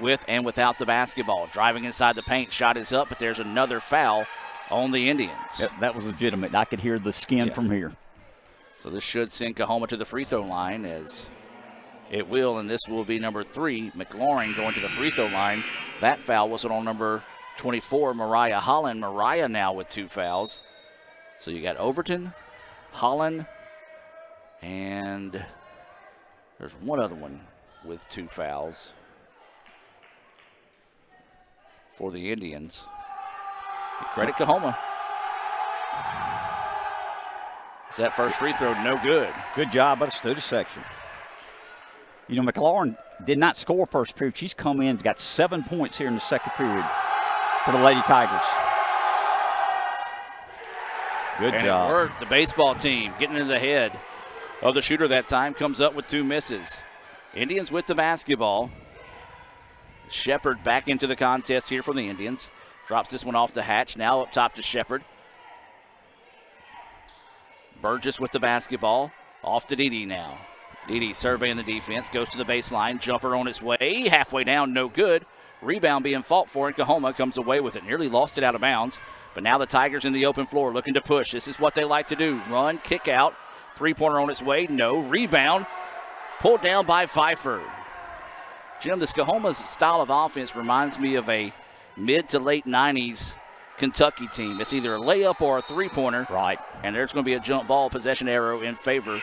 with and without the basketball. Driving inside the paint. Shot is up, but there's another foul on the Indians. Yep, that was legitimate. I could hear the skin from here. So this should send Coahoma to the free throw line, as it will, and this will be number 3, McLaurin, going to the free throw line. That foul was on number 24, Mariah Holland. Mariah now with 2 fouls. So you got Overton, Holland, and there's one other one with 2 fouls for the Indians. Credit Coahoma. Is that first free throw no good? Good job by the student section. You know, McLaurin did not score first period. She's come in, got 7 points here in the second period for the Lady Tigers. Good job. It worked. The baseball team getting in the head of the shooter that time, comes up with 2 misses. Indians with the basketball. Shepard back into the contest here for the Indians. Drops this one off to Hatch. Now up top to Shepard. Burgess with the basketball. Off to Dede now. Dede surveying the defense. Goes to the baseline. Jumper on its way. Halfway down, no good. Rebound being fought for, and Coahoma comes away with it. Nearly lost it out of bounds. But now the Tigers in the open floor looking to push. This is what they like to do. Run, kick out. 3-pointer on its way. No. Rebound. Pulled down by Pfeiffer. Jim, this Coahoma's style of offense reminds me of a mid to late 90s Kentucky team. It's either a layup or a three-pointer. Right. And there's going to be a jump ball possession arrow in favor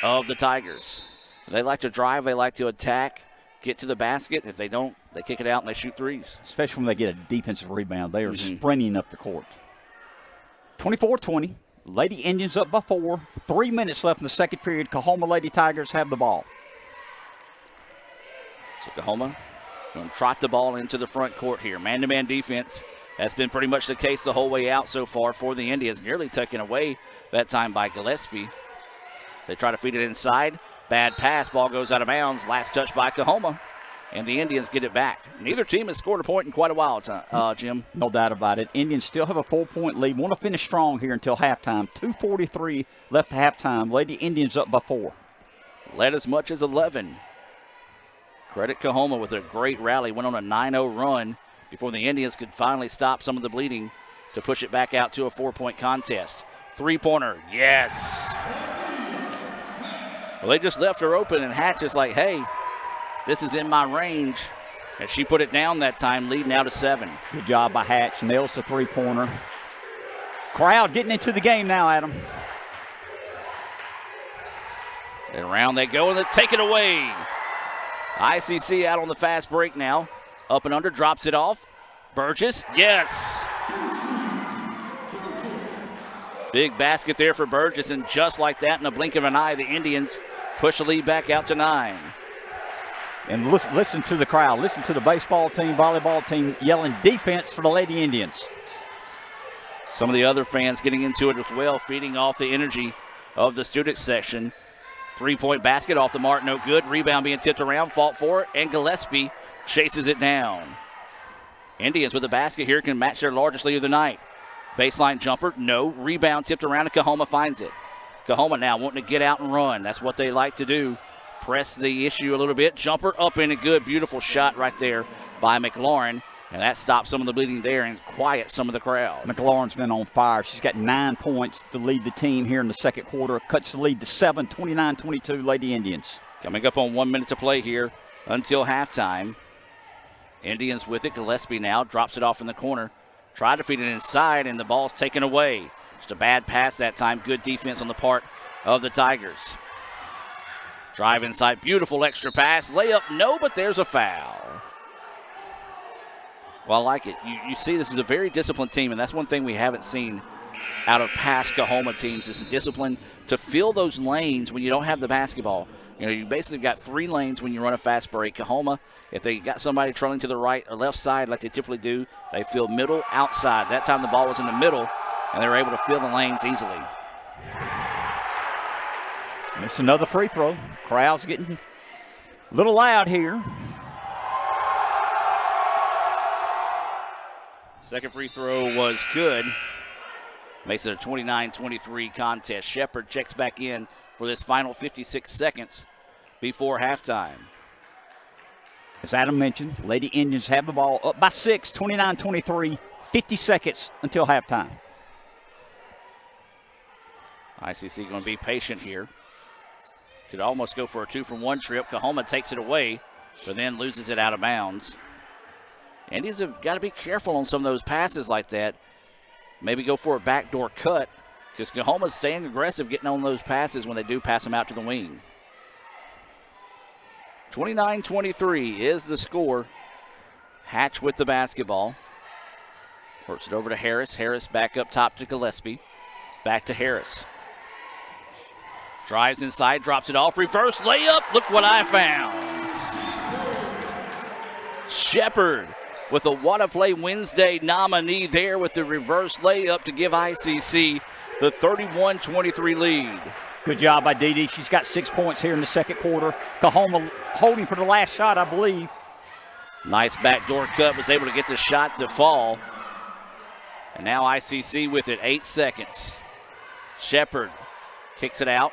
of the Tigers. They like to drive. They like to attack, get to the basket. If they don't, they kick it out and they shoot threes. Especially when they get a defensive rebound. They are sprinting up the court. 24-20. Lady Indians up by 4. 3 minutes left in the second period. Coahoma Lady Tigers have the ball. So Coahoma going to trot the ball into the front court here. Man-to-man defense has been pretty much the case the whole way out so far for the Indians. Nearly taken away that time by Gillespie. They try to feed it inside. Bad pass. Ball goes out of bounds. Last touch by Coahoma. And the Indians get it back. Neither team has scored a point in quite a while, Jim. No doubt about it. Indians still have a 4-point lead. Want to finish strong here until halftime. 2:43 left at halftime. Lady Indians up by 4. Led as much as 11. Credit Coahoma with a great rally. Went on a 9-0 run before the Indians could finally stop some of the bleeding to push it back out to a 4-point contest. Three-pointer, yes. Well, they just left her open, and Hatch is like, hey, this is in my range. And she put it down that time, leading now to 7. Good job by Hatch. Nails the three-pointer. Crowd getting into the game now, Adam. And around they go, and they take it away. ICC out on the fast break now. Up and under, drops it off. Burgess, yes. Big basket there for Burgess, and just like that, in the blink of an eye, the Indians push the lead back out to 9. And listen to the crowd. Listen to the baseball team, volleyball team yelling defense for the Lady Indians. Some of the other fans getting into it as well, feeding off the energy of the student section. 3-point basket off the mark, no good. Rebound being tipped around, fought for it, and Gillespie chases it down. Indians with the basket here can match their largest lead of the night. Baseline jumper, no. Rebound tipped around, and Coahoma finds it. Coahoma now wanting to get out and run. That's what they like to do. Press the issue a little bit. Jumper up and a good, beautiful shot right there by McLaurin. And that stops some of the bleeding there and quiets some of the crowd. McLaurin's been on fire. She's got 9 points to lead the team here in the second quarter. Cuts the lead to 7, 29-22 Lady Indians. Coming up on 1 minute to play here until halftime. Indians with it. Gillespie now drops it off in the corner. Tried to feed it inside, and the ball's taken away. Just a bad pass that time. Good defense on the part of the Tigers. Drive inside. Beautiful extra pass. Layup, no, but there's a foul. Well, I like it. You see this is a very disciplined team, and that's one thing we haven't seen out of past Coahoma teams is the discipline to fill those lanes when you don't have the basketball. You know, you basically got 3 lanes when you run a fast break. Coahoma, if they got somebody trailing to the right or left side like they typically do, they fill middle, outside. That time the ball was in the middle, and they were able to fill the lanes easily. It's another free throw. Crowd's getting a little loud here. Second free throw was good. Makes it a 29-23 contest. Shepard checks back in for this final 56 seconds before halftime. As Adam mentioned, Lady Indians have the ball up by 6, 29-23, 50 seconds until halftime. ICC going to be patient here. Could almost go for a 2-from-1 trip. Coahoma takes it away, but then loses it out of bounds. Indians have got to be careful on some of those passes like that. Maybe go for a backdoor cut because Coahoma's staying aggressive getting on those passes when they do pass them out to the wing. 29-23 is the score. Hatch with the basketball. Works it over to Harris. Harris back up top to Gillespie. Back to Harris. Drives inside, drops it off. Reverse layup. Look what I found. Shepard with a What a Play Wednesday nominee there with the reverse layup to give ICC the 31-23 lead. Good job by Dee Dee. She's got 6 points here in the second quarter. Coahoma holding for the last shot, I believe. Nice backdoor cut. Was able to get the shot to fall. And now ICC with it. 8 seconds. Shepard kicks it out.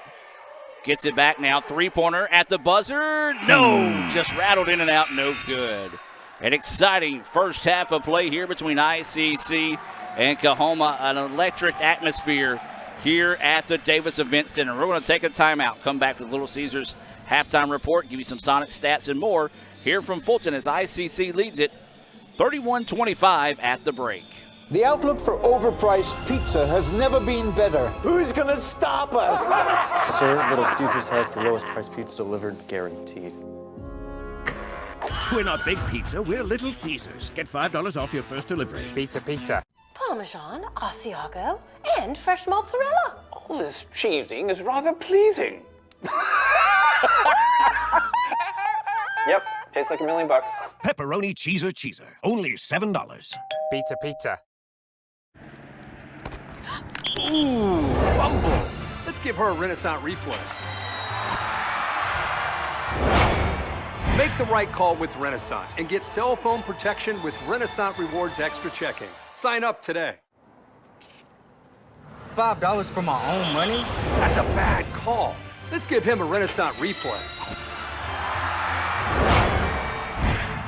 Gets it back now. Three-pointer at the buzzer. No! Just rattled in and out. No good. An exciting first half of play here between ICC and Coahoma. An electric atmosphere here at the Davis Event Center. We're going to take a timeout. Come back with Little Caesars halftime report. Give you some Sonic stats and more here from Fulton as ICC leads it 31-25 at the break. The outlook for overpriced pizza has never been better. Who's gonna stop us? Sir, Little Caesars has the lowest price pizza delivered, guaranteed. We're not big pizza, we're Little Caesars. Get $5 off your first delivery. Pizza, pizza. Parmesan, Asiago, and fresh mozzarella. All this cheesing is rather pleasing. Yep, tastes like $1 million. Pepperoni cheeser, only $7. Pizza, pizza. Ooh, fumble. Let's give her a Renaissance replay. Make the right call with Renaissance and get cell phone protection with Renaissance Rewards Extra Checking. Sign up today. $5 for my own money? That's a bad call. Let's give him a Renaissance replay.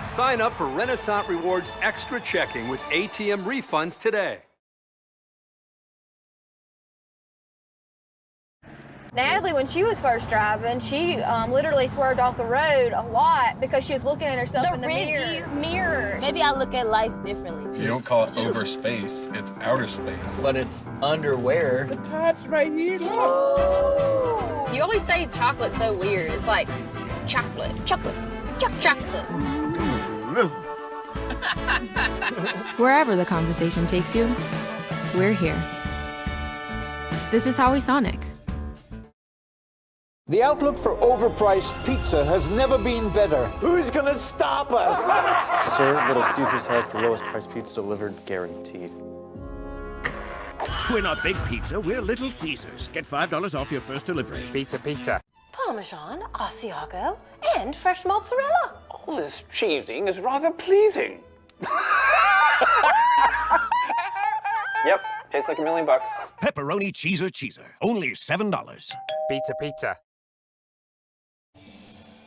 Sign up for Renaissance Rewards Extra Checking with ATM refunds today. Natalie, when she was first driving, she literally swerved off the road a lot because she was looking at herself in the mirror. Maybe I look at life differently. You don't call it over space, it's outer space. But it's underwear. The top's right here, look. You always say chocolate's so weird. It's like chocolate. Wherever the conversation takes you, we're here. This is Howie Sonic. The outlook for overpriced pizza has never been better. Who's gonna stop us? Sir, Little Caesars has the lowest price pizza delivered, guaranteed. We're not big pizza, we're Little Caesars. Get $5 off your first delivery. Pizza, pizza. Parmesan, Asiago, and fresh mozzarella. All this cheesing is rather pleasing. Yep, tastes like $1 million. Pepperoni cheeser, only $7. Pizza, pizza.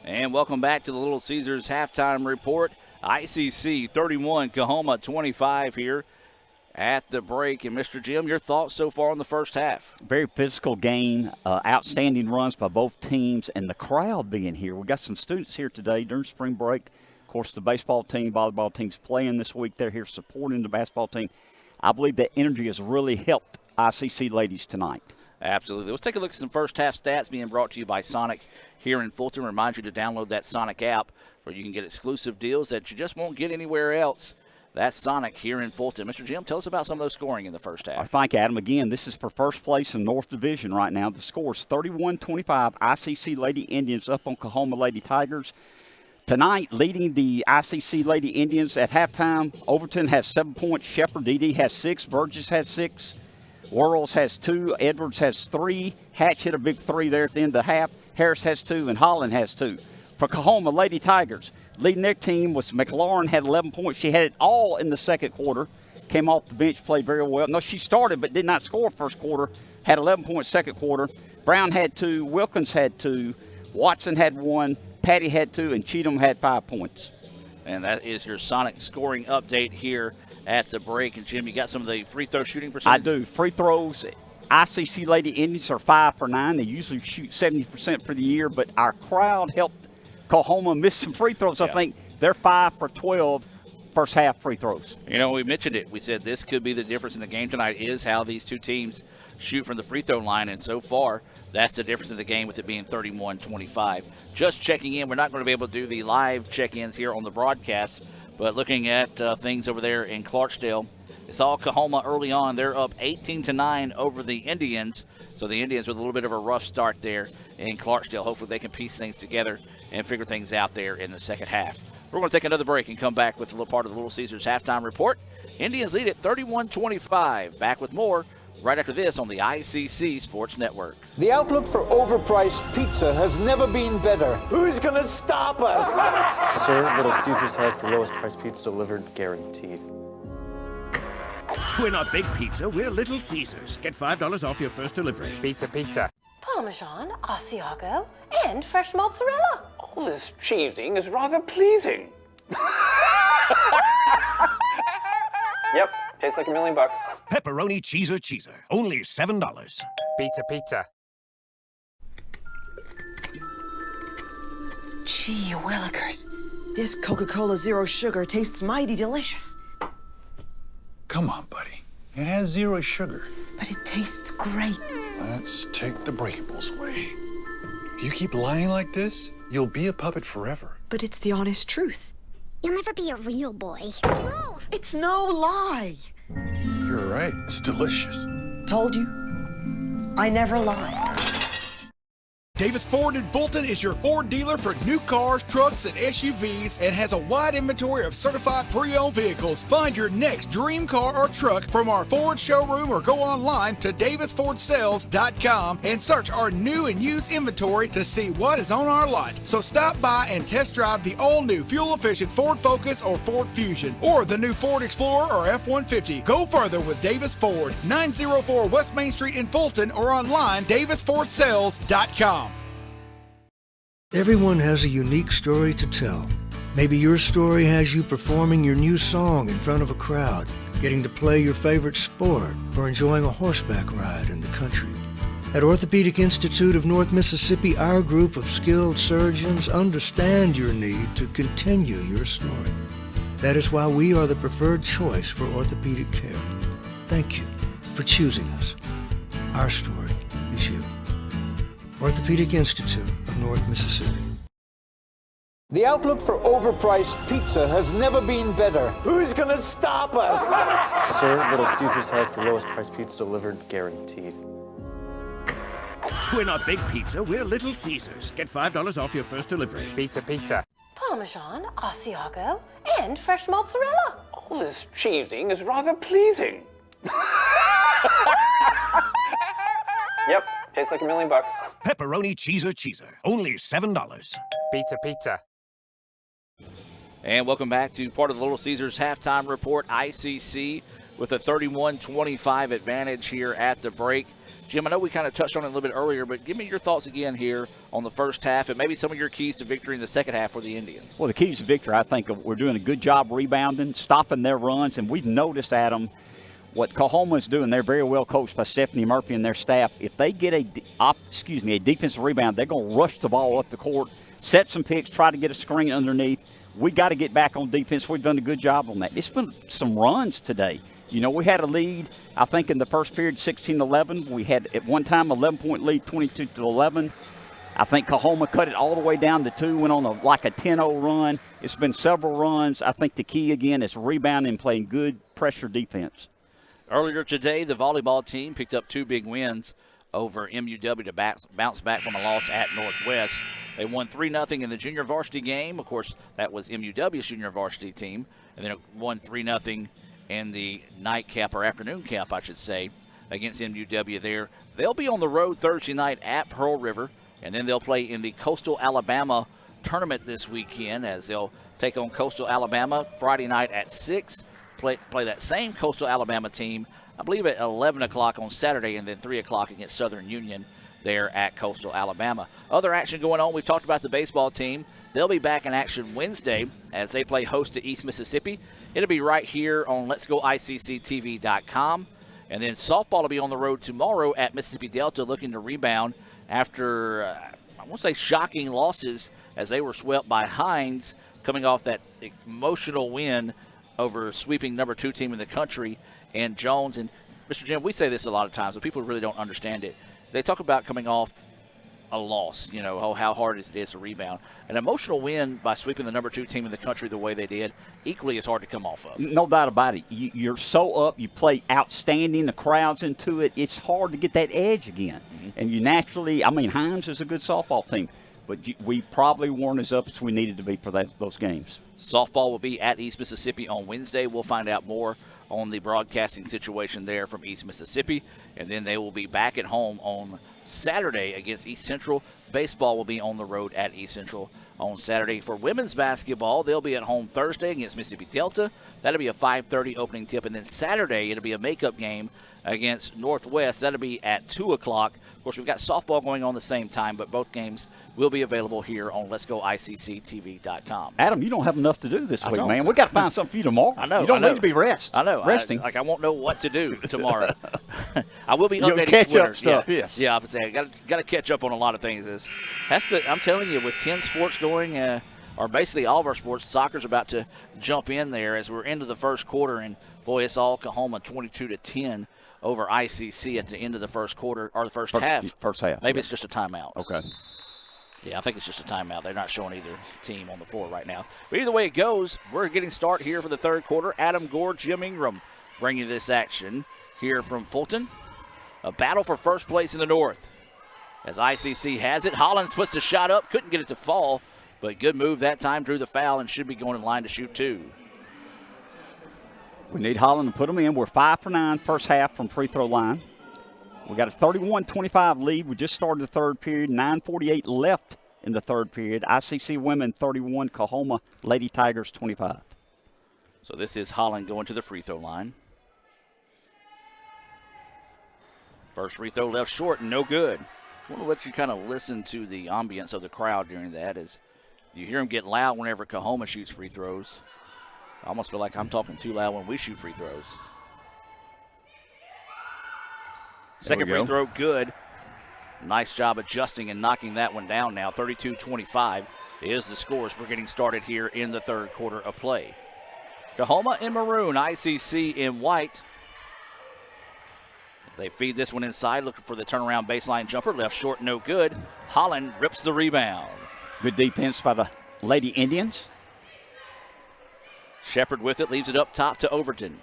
And welcome back to the Little Caesars halftime report. ICC 31, Coahoma 25 here at the break. And Mr. Jim, your thoughts so far in the first half? Very physical game, outstanding runs by both teams, and the crowd being here. We got some students here today during spring break. Of course, the baseball team, volleyball team's playing this week. They're here supporting the basketball team. I believe that energy has really helped ICC ladies tonight. Absolutely. Let's take a look at some first half stats being brought to you by Sonic here in Fulton. Remind you to download that Sonic app where you can get exclusive deals that you just won't get anywhere else. That's Sonic here in Fulton. Mr. Jim, tell us about some of those scoring in the first half. Thank you, Adam. Again, this is for first place in North Division right now. The score is 31-25. ICC Lady Indians up on Coahoma Lady Tigers. Tonight, leading the ICC Lady Indians at halftime, Overton has 7 points. Shepherd DD has 6. Burgess has 6. Worrells has 2. Edwards has 3. Hatch hit a big 3 there at the end of the half. Harris has 2, and Holland has 2. For Coahoma Lady Tigers, leading their team was McLaurin, had 11 points. She had it all in the second quarter. Came off the bench, played very well. No, she started but did not score first quarter. Had 11 points second quarter. Brown had 2. Wilkins had 2. Watson had 1. Patty had 2, and Cheatham had 5 points. And that is your Sonic scoring update here at the break. And, Jim, you got some of the free throw shooting percentage? I do. Free throws, ICC Lady Indians are 5 for 9. They usually shoot 70% for the year, but our crowd helped Coahoma miss some free throws. I think they're 5 for 12 first half free throws. You know, we mentioned it. We said this could be the difference in the game tonight is how these two teams shoot from the free throw line, and so far that's the difference in the game with it being 31-25. Just checking in, we're not going to be able to do the live check-ins here on the broadcast, but looking at things over there in Clarksdale, it's all Coahoma early on. They're up 18-9 over the Indians, so the Indians with a little bit of a rough start there in Clarksdale. Hopefully they can piece things together and figure things out there in the second half. We're going to take another break and come back with a little part of the Little Caesars halftime report. Indians lead at 31-25. Back with more right after this on the ICC Sports Network. The outlook for overpriced pizza has never been better. Who's gonna stop us? Sir, Little Caesars has the lowest price pizza delivered, guaranteed. We're not big pizza, we're Little Caesars. Get $5 off your first delivery. Pizza, pizza. Parmesan, Asiago, and fresh mozzarella. All this cheesing is rather pleasing. Yep, tastes like $1 million. Pepperoni cheeser, only $7. Pizza, pizza. Gee willikers, this Coca-Cola Zero Sugar tastes mighty delicious. Come on, buddy. It has 0 sugar. But it tastes great. Let's take the breakables away. If you keep lying like this, you'll be a puppet forever. But it's the honest truth. You'll never be a real boy. No, it's no lie. You're right. It's delicious. Told you. I never lie. Davis Ford in Fulton is your Ford dealer for new cars, trucks, and SUVs and has a wide inventory of certified pre-owned vehicles. Find your next dream car or truck from our Ford showroom or go online to davisfordsales.com and search our new and used inventory to see what is on our lot. So stop by and test drive the all-new fuel-efficient Ford Focus or Ford Fusion or the new Ford Explorer or F-150. Go further with Davis Ford, 904 West Main Street in Fulton or online davisfordsales.com. Everyone has a unique story to tell. Maybe your story has you performing your new song in front of a crowd, getting to play your favorite sport, or enjoying a horseback ride in the country. At Orthopedic Institute of North Mississippi, our group of skilled surgeons understand your need to continue your story. That is why we are the preferred choice for orthopedic care. Thank you for choosing us. Our story is you. Orthopedic Institute of North Mississippi. The outlook for overpriced pizza has never been better. Who's gonna stop us? Sir, Little Caesars has the lowest price pizza delivered, guaranteed. We're not Big Pizza, we're Little Caesars. Get $5 off your first delivery. Pizza. Parmesan, Asiago, and fresh mozzarella. All this cheesing is rather pleasing. Yep, tastes like $1 million. Pepperoni cheeser. Only $7. Pizza. And welcome back to part of the Little Caesars halftime report. ICC with a 31-25 advantage here at the break. Jim, I know we kind of touched on it a little bit earlier, but give me your thoughts again here on the first half and maybe some of your keys to victory in the second half for the Indians. Well, the keys to victory, I think we're doing a good job rebounding, stopping their runs, and we've noticed, Adam, what Coahoma is doing. They're very well coached by Stephanie Murphy and their staff. If they get a defensive rebound, they're going to rush the ball up the court, set some picks, try to get a screen underneath. We got to get back on defense. We've done a good job on that. It's been some runs today. You know, we had a lead, I think, in the first period, 16-11. We had, at one time, 11-point lead, 22-11. I think Coahoma cut it all the way down to 2, went on a 10-0 run. It's been several runs. I think the key, again, is rebounding and playing good pressure defense. Earlier today, the volleyball team picked up 2 big wins over MUW to bounce back from a loss at Northwest. They won 3-0 in the junior varsity game. Of course, that was MUW's junior varsity team. And then it won 3-0 in the nightcap, or afternoon cap, I should say, against MUW there. They'll be on the road Thursday night at Pearl River, and then they'll play in the Coastal Alabama tournament this weekend as they'll take on Coastal Alabama Friday night at 6. Play that same Coastal Alabama team, I believe, at 11 o'clock on Saturday, and then 3 o'clock against Southern Union there at Coastal Alabama. Other action going on, we've talked about the baseball team. They'll be back in action Wednesday as they play host to East Mississippi. It'll be right here on Let'sGoICCTV.com. And then softball will be on the road tomorrow at Mississippi Delta, looking to rebound after, I won't say shocking losses, as they were swept by Hines, coming off that emotional win over sweeping number 2 team in the country and Jones. And Mr. Jim, we say this a lot of times, but people really don't understand it. They talk about coming off a loss, how hard it is to rebound. An emotional win by sweeping the number 2 team in the country the way they did, equally as hard to come off of. No doubt about it. You're so up, you play outstanding, the crowd's into it. It's hard to get that edge again. Mm-hmm. And you naturally, Hines is a good softball team, but we probably weren't as up as we needed to be for those games. Softball will be at East Mississippi on Wednesday. We'll find out more on the broadcasting situation there from East Mississippi. And then they will be back at home on Saturday against East Central. Baseball will be on the road at East Central on Saturday. For women's basketball, they'll be at home Thursday against Mississippi Delta. That'll be a 5:30 opening tip. And then Saturday, it'll be a makeup game against Northwest. That'll be at 2 o'clock. Of course, we've got softball going on the same time, but both games will be available here on Let'sGoICCTV.com. Adam, you don't have enough to do this week, man. We got to find something for you tomorrow. I know. You don't need to be resting. I know. Resting. I won't know what to do tomorrow. I will be You'll updating catch Twitter. up stuff, yes. Yeah, I would say I got to catch up on a lot of things. I'm telling you, with 10 sports going, or basically all of our sports, soccer's about to jump in there as we're into the first quarter, and Boy, it's all Coahoma 22-10 over ICC at the end of the first quarter, or the first half. First half. Maybe it's just a timeout. Okay. Yeah, I think it's just a timeout. They're not showing either team on the floor right now. But either way it goes, we're getting start here for the third quarter. Adam Gore, Jim Ingram bringing this action here from Fulton. A battle for first place in the North. As ICC has it, Hollins puts the shot up, couldn't get it to fall, but good move that time, drew the foul, and should be going in line to shoot two. We need Holland to put them in. We're 5 for 9 first half from free throw line. We got a 31-25 lead. We just started the third period. 9:48 left in the third period. ICC women 31, Coahoma Lady Tigers 25. So this is Holland going to the free throw line. First free throw left short, no good. I want to let you kind of listen to the ambience of the crowd during that as you hear them get loud whenever Coahoma shoots free throws. I almost feel like I'm talking too loud when we shoot free throws. Second free throw, good. Nice job adjusting and knocking that one down now. 32-25 is the score as we're getting started here in the third quarter of play. Coahoma in maroon, ICC in white. As they feed this one inside, looking for the turnaround baseline jumper. Left short, no good. Holland rips the rebound. Good defense by the Lady Indians. Shepard with it, leaves it up top to Overton.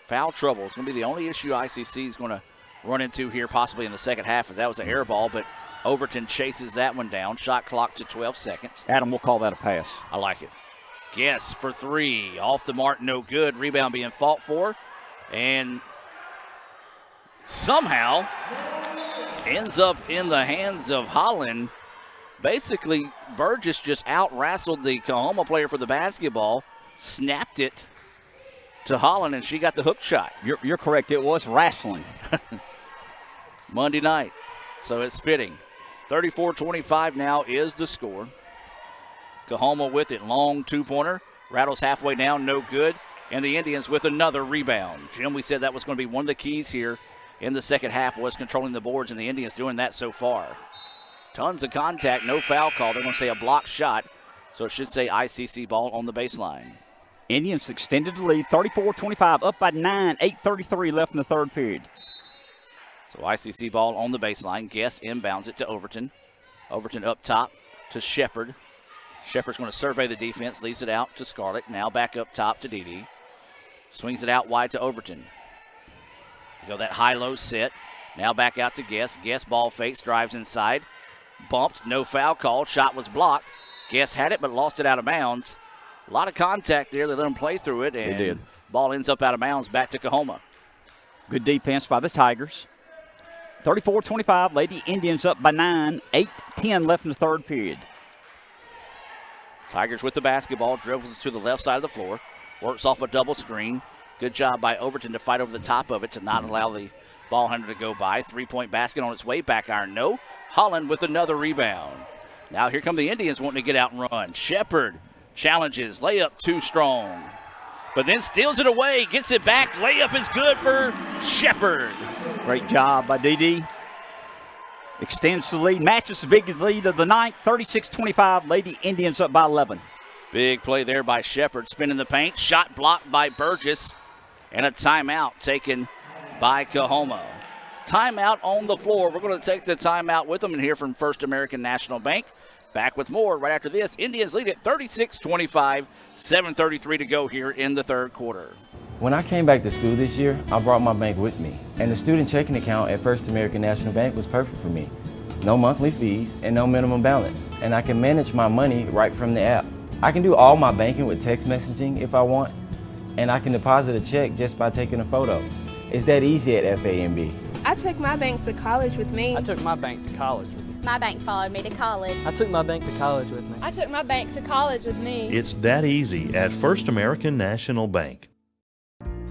Foul trouble is going to be the only issue ICC is going to run into here possibly in the second half, as that was an air ball, but Overton chases that one down. Shot clock to 12 seconds. Adam, we'll call that a pass. I like it. Guess for three. Off the mark, no good. Rebound being fought for. And somehow ends up in the hands of Holland. Basically, Burgess just out-wrestled the Coahoma player for the basketball, snapped it to Holland, and she got the hook shot. You're correct. It was wrestling. Monday night, so it's fitting. 34-25 now is the score. Coahoma with it. Long two-pointer. Rattles halfway down, no good. And the Indians with another rebound. Jim, we said that was going to be one of the keys here in the second half, was controlling the boards, and the Indians doing that so far. Tons of contact, no foul call. They're going to say a blocked shot, so it should say ICC ball on the baseline. Indians extended the lead, 34-25, up by 9, 8:33 left in the third period. So ICC ball on the baseline. Guess inbounds it to Overton. Overton up top to Shepard. Shepard's going to survey the defense, leaves it out to Scarlett. Now back up top to Dede. Swings it out wide to Overton. You go that high-low set. Now back out to Guess. Guess ball fakes, drives inside. Bumped, no foul called. Shot was blocked. Guess had it, but lost it out of bounds. A lot of contact there. They let them play through it, and they did. Ball ends up out of bounds back to Coahoma. Good defense by the Tigers. 34-25, Lady Indians up by 9, 8:10 left in the third period. Tigers with the basketball, dribbles to the left side of the floor, works off a double screen. Good job by Overton to fight over the top of it to not allow the ball handler to go by. Three-point basket on its way, back iron, no. Holland with another rebound. Now here come the Indians wanting to get out and run. Shepard challenges, layup too strong. But then steals it away, gets it back. Layup is good for Shepard. Great job by Dede. Extends the lead, matches the biggest lead of the night, 36-25. Lady Indians up by 11. Big play there by Shepard, spinning the paint. Shot blocked by Burgess. And a timeout taken by Coahoma. Timeout on the floor. We're going to take the timeout with them and hear from First American National Bank. Back with more right after this. Indians lead at 36-25, 7:33 to go here in the third quarter. When I came back to school this year, I brought my bank with me, and the student checking account at First American National Bank was perfect for me. No monthly fees and no minimum balance, and I can manage my money right from the app. I can do all my banking with text messaging if I want, and I can deposit a check just by taking a photo. It's that easy at FAMB. I took my bank to college with me. I took my bank to college with me. My bank followed me to college. I took my bank to college with me. I took my bank to college with me. It's that easy at First American National Bank.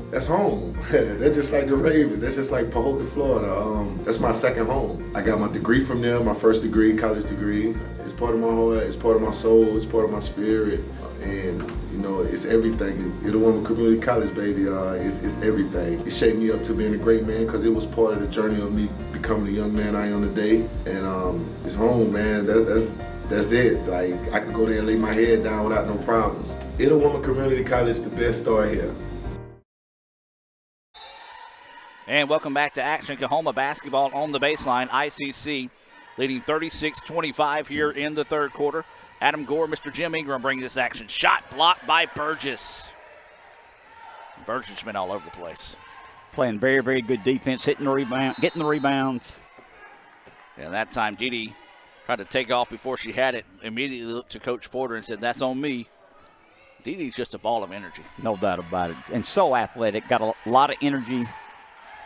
That's home. That's just like the Ravens. That's just like Pahokee, Florida. That's my second home. I got my degree from there, my first degree, college degree. It's part of my heart, it's part of my soul, it's part of my spirit. And, you know, it's everything. Coahoma Community College, baby, it's everything. It shaped me up to being a great man because it was part of the journey of me becoming the young man I am today. And it's home, man. That's it. Like, I could go there and lay my head down without no problems. Coahoma Community College, the best start here. And welcome back to action. Coahoma basketball on the baseline. ICC leading 36-25 here in the third quarter. Adam Gore, Mr. Jim Ingram bringing this action. Shot blocked by Burgess. Burgess has been all over the place. Playing very, very good defense, hitting the rebound, getting the rebounds. And that time, Dede tried to take off before she had it. Immediately looked to Coach Porter and said, "That's on me." Dede's just a ball of energy. No doubt about it. And so athletic, got a lot of energy,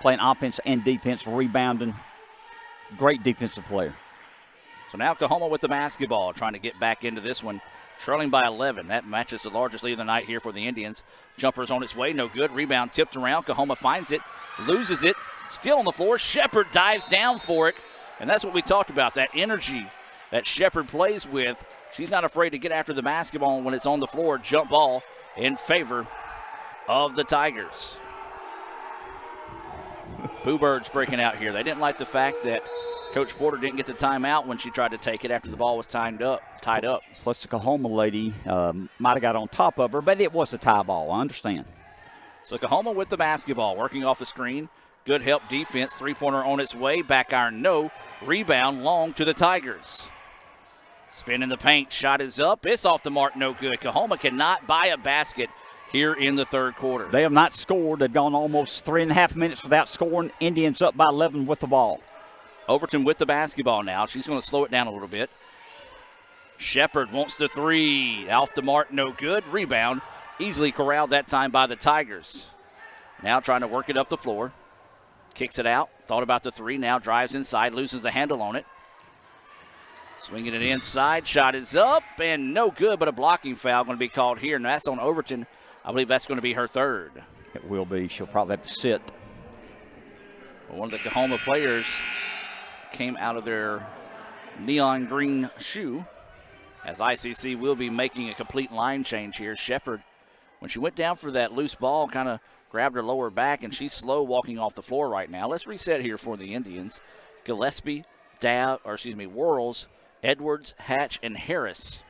playing offense and defense, rebounding. Great defensive player. So now Coahoma with the basketball, trying to get back into this one. Trailing by 11. That matches the largest lead of the night here for the Indians. Jumper's on its way. No good. Rebound tipped around. Coahoma finds it. Loses it. Still on the floor. Shepard dives down for it. And that's what we talked about, that energy that Shepard plays with. She's not afraid to get after the basketball when it's on the floor. Jump ball in favor of the Tigers. Boo Birds breaking out here. They didn't like the fact that Coach Porter didn't get the timeout when she tried to take it after the ball was tied up. Plus the Coahoma lady might have got on top of her, but it was a tie ball, I understand. So Coahoma with the basketball, working off the screen. Good help defense. Three-pointer on its way. Back iron, no. Rebound long to the Tigers. Spin in the paint. Shot is up. It's off the mark, no good. Coahoma cannot buy a basket here in the third quarter. They have not scored. They've gone almost 3.5 minutes without scoring. Indians up by 11 with the ball. Overton with the basketball now. She's going to slow it down a little bit. Shepard wants the three. Off the mark, no good. Rebound. Easily corralled that time by the Tigers. Now trying to work it up the floor. Kicks it out. Thought about the three. Now drives inside. Loses the handle on it. Swinging it inside. Shot is up and no good, but a blocking foul going to be called here. And that's on Overton. I believe that's going to be her third. It will be. She'll probably have to sit. One of the Coahoma players came out of their neon green shoe, as ICC will be making a complete line change here. Shepard, when she went down for that loose ball, kind of grabbed her lower back, and she's slow walking off the floor right now. Let's reset here for the Indians. Gillespie, Worrells, Edwards, Hatch, and Harris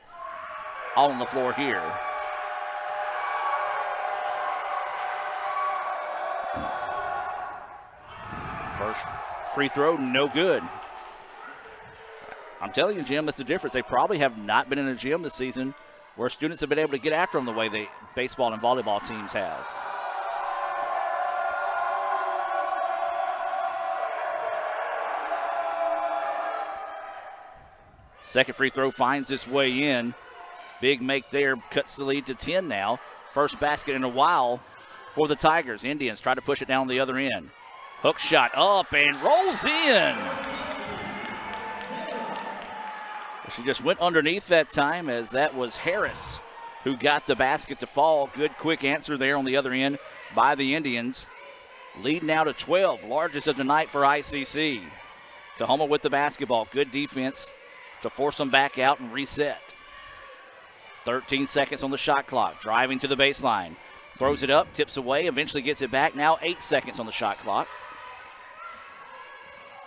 all on the floor here. First free throw, no good. I'm telling you, Jim, that's the difference. They probably have not been in a gym this season where students have been able to get after them the way the baseball and volleyball teams have. Second free throw finds its way in. Big make there, cuts the lead to 10 now. First basket in a while for the Tigers. Indians try to push it down the other end. Hook shot up and rolls in. She just went underneath that time, as that was Harris who got the basket to fall. Good quick answer there on the other end by the Indians. Lead now to 12, largest of the night for ICC. Coahoma with the basketball. Good defense to force them back out and reset. 13 seconds on the shot clock. Driving to the baseline. Throws it up, tips away, eventually gets it back. Now 8 seconds on the shot clock.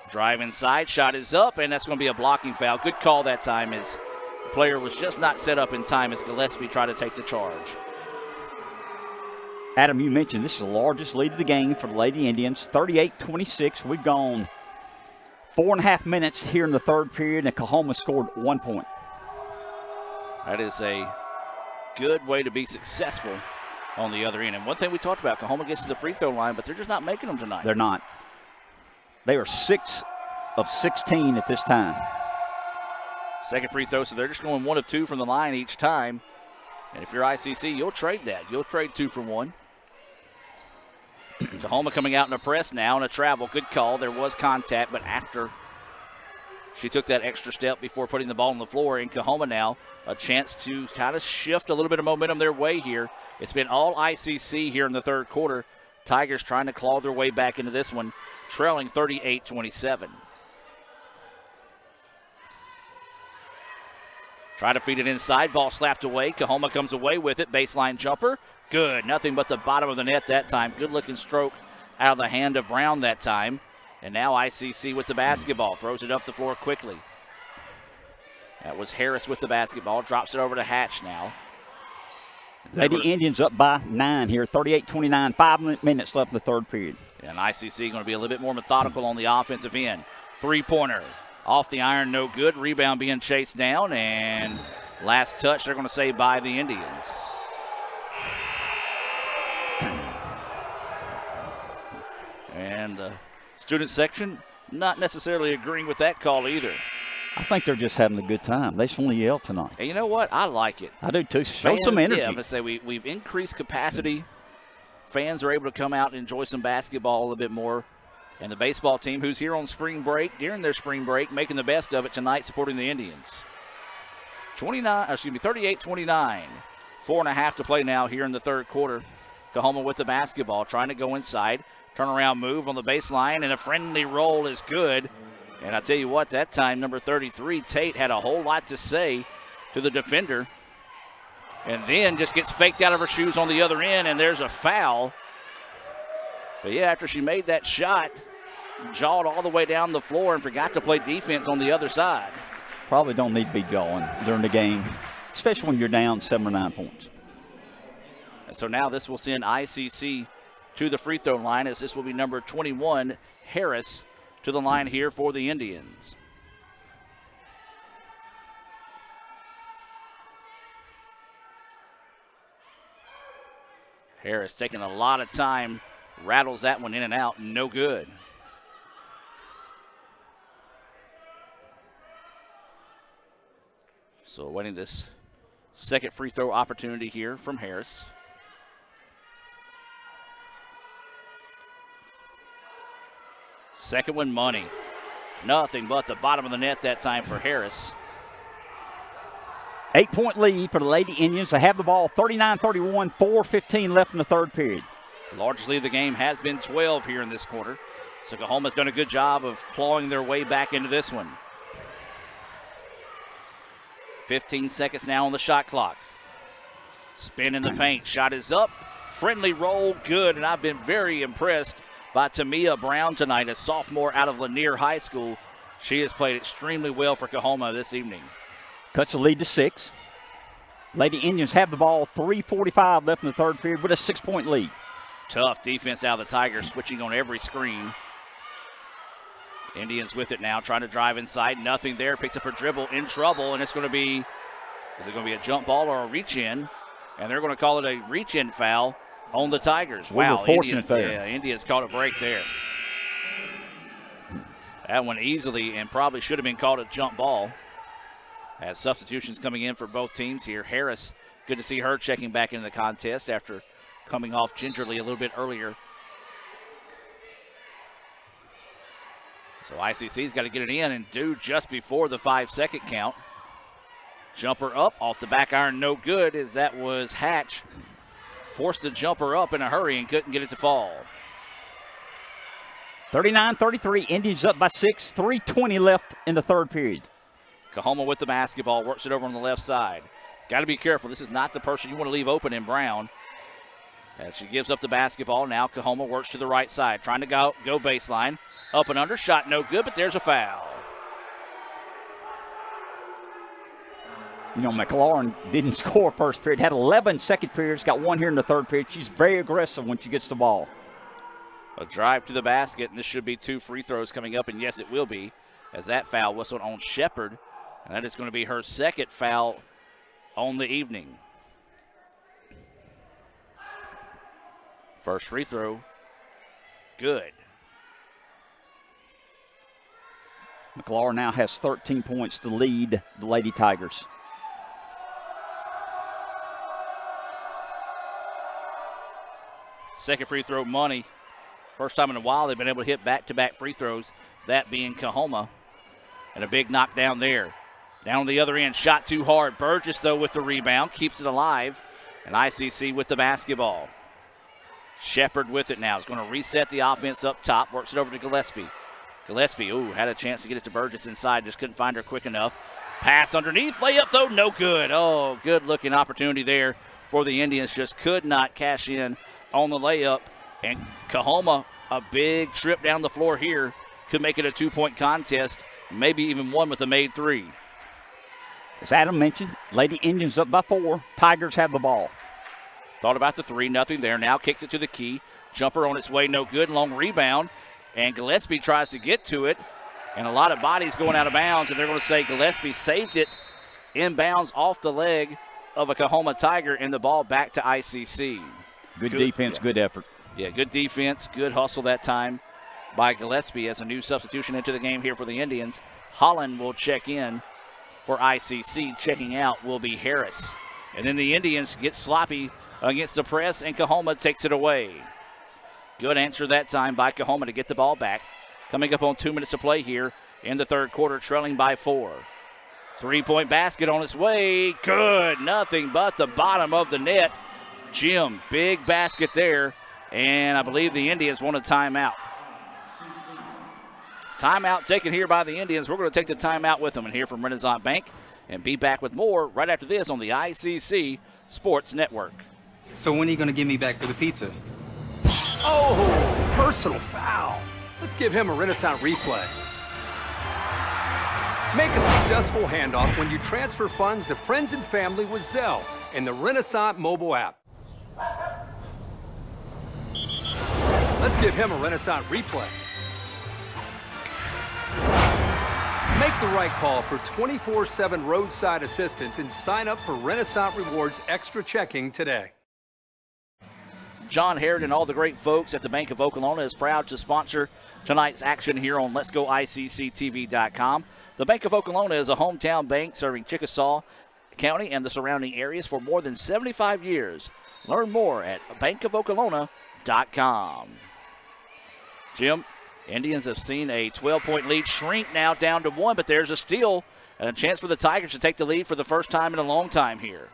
Drive inside, shot is up, and that's going to be a blocking foul. Good call that time, as the player was just not set up in time as Gillespie tried to take the charge. Adam, you mentioned this is the largest lead of the game for the Lady Indians, 38-26. We've gone 4.5 minutes here in the third period, and Coahoma scored 1 point. That is a good way to be successful on the other end. And one thing we talked about, Coahoma gets to the free throw line, but they're just not making them tonight. They're not. They are 6 of 16 at this time. Second free throw, so they're just going 1 of 2 from the line each time. And if you're ICC, you'll trade that. You'll trade 2 for 1. Coahoma coming out in a press now and a travel. Good call. There was contact, but after she took that extra step before putting the ball on the floor, and Coahoma now a chance to kind of shift a little bit of momentum their way here. It's been all ICC here in the third quarter. Tigers trying to claw their way back into this one, trailing 38-27. Try to feed it inside. Ball slapped away. Coahoma comes away with it. Baseline jumper. Good. Nothing but the bottom of the net that time. Good looking stroke out of the hand of Brown that time. And now ICC with the basketball. Throws it up the floor quickly. That was Harris with the basketball. Drops it over to Hatch now. Lady Indians up by 9 here, 38-29, 5 minutes left in the third period. And ICC going to be a little bit more methodical on the offensive end. Three-pointer off the iron, no good. Rebound being chased down, and last touch they're going to say by the Indians. And the student section not necessarily agreeing with that call either. I think they're just having a good time. They just want to yell tonight. And you know what? I like it. I do too. Show some energy. Yeah, I say we've increased capacity. Fans are able to come out and enjoy some basketball a little bit more. And the baseball team, who's here on spring break, during their spring break, making the best of it tonight, supporting the Indians. 38-29. 4.5 to play now here in the third quarter. Coahoma with the basketball, trying to go inside. Turnaround move on the baseline, and a friendly roll is good. And I tell you what, that time, number 33, Tate, had a whole lot to say to the defender. And then just gets faked out of her shoes on the other end, and there's a foul. But yeah, after she made that shot, jawed all the way down the floor and forgot to play defense on the other side. Probably don't need to be jawing during the game, especially when you're down 7 or 9 points. And so now this will send ICC to the free throw line, as this will be number 21, Harris, to the line here for the Indians. Harris taking a lot of time, rattles that one in and out, no good. So winning this second free throw opportunity here from Harris. Second one, money. Nothing but the bottom of the net that time for Harris. 8-point lead for the Lady Indians. They have the ball 39-31, 4:15 left in the third period. Largely the game has been 12 here in this quarter. So Coahoma's done a good job of clawing their way back into this one. 15 seconds now on the shot clock. Spin in the paint. Shot is up. Friendly roll, good. And I've been very impressed by Tamia Brown tonight, a sophomore out of Lanier High School. She has played extremely well for Coahoma this evening. Cuts the lead to 6. Lady Indians have the ball, 3:45 left in the third period with a 6-point lead. Tough defense out of the Tigers, switching on every screen. Indians with it now, trying to drive inside. Nothing there. Picks up her dribble, in trouble, and it's going to be, is it going to be a jump ball or a reach-in? And they're going to call it a reach-in foul on the Tigers. We were fortunate there. Yeah, Indians caught a break there. That one easily and probably should have been called a jump ball. As substitutions coming in for both teams here. Harris, good to see her checking back into the contest after coming off gingerly a little bit earlier. So ICC's got to get it in and do just before the 5-second count. Jumper up off the back iron, no good, as that was Hatch. Forced the jumper up in a hurry and couldn't get it to fall. 39-33, Indians up by 6, 3:20 left in the third period. Coahoma with the basketball, works it over on the left side. Got to be careful. This is not the person you want to leave open in Brown. As she gives up the basketball, now Coahoma works to the right side, trying to go baseline. Up and under, shot no good, but there's a foul. You know, McLaurin didn't score first period, had 11 second periods, got one here in the third period. She's very aggressive when she gets the ball. A drive to the basket, and this should be 2 free throws coming up, and yes, it will be, as that foul whistled on Shepard, and that is going to be her second foul on the evening. First free throw, good. McLaurin now has 13 points to lead the Lady Tigers. Second free throw, money. First time in a while they've been able to hit back-to-back free throws, that being Coahoma. And a big knockdown there. Down on the other end, shot too hard. Burgess, though, with the rebound, keeps it alive. And ICC with the basketball. Shepard with it now. Is going to reset the offense up top. Works it over to Gillespie. Gillespie, had a chance to get it to Burgess inside. Just couldn't find her quick enough. Pass underneath. Layup, though, no good. Oh, good-looking opportunity there for the Indians. Just could not cash in on the layup. And Coahoma, a big trip down the floor here, could make it a 2-point contest. Maybe even one with a made 3. As Adam mentioned, Lady Indians up by 4. Tigers have the ball. Thought about the three, nothing there. Now kicks it to the key. Jumper on its way, no good. Long rebound. And Gillespie tries to get to it. And a lot of bodies going out of bounds. And they're going to say Gillespie saved it inbounds off the leg of a Coahoma Tiger, and the ball back to ICC. Good defense, good effort. Yeah, good defense, good hustle that time by Gillespie as a new substitution into the game here for the Indians. Holland will check in for ICC. Checking out will be Harris. And then the Indians get sloppy against the press, and Coahoma takes it away. Good answer that time by Coahoma to get the ball back. Coming up on 2 minutes to play here in the third quarter, trailing by 4. Three-point basket on its way. Good. Nothing but the bottom of the net. Jim, big basket there. And I believe the Indians want a timeout. Timeout taken here by the Indians. We're going to take the timeout with them and hear from Renaissance Bank and be back with more right after this on the ICC Sports Network. So when are you going to give me back for the pizza? Oh, personal foul. Let's give him a Renaissance replay. Make a successful handoff when you transfer funds to friends and family with Zelle and the Renaissance mobile app. Let's give him a Renaissance replay. Make the right call for 24/7 roadside assistance and sign up for Renaissance Rewards Extra Checking today. John Harrod and all the great folks at the Bank of Oklahoma is proud to sponsor tonight's action here on Let'sGoICCTV.com. The Bank of Oklahoma is a hometown bank serving Chickasaw County and the surrounding areas for more than 75 years. Learn more at bankofoklahoma.com. Jim, Indians have seen a 12-point lead shrink now down to 1, but there's a steal and a chance for the Tigers to take the lead for the first time in a long time here.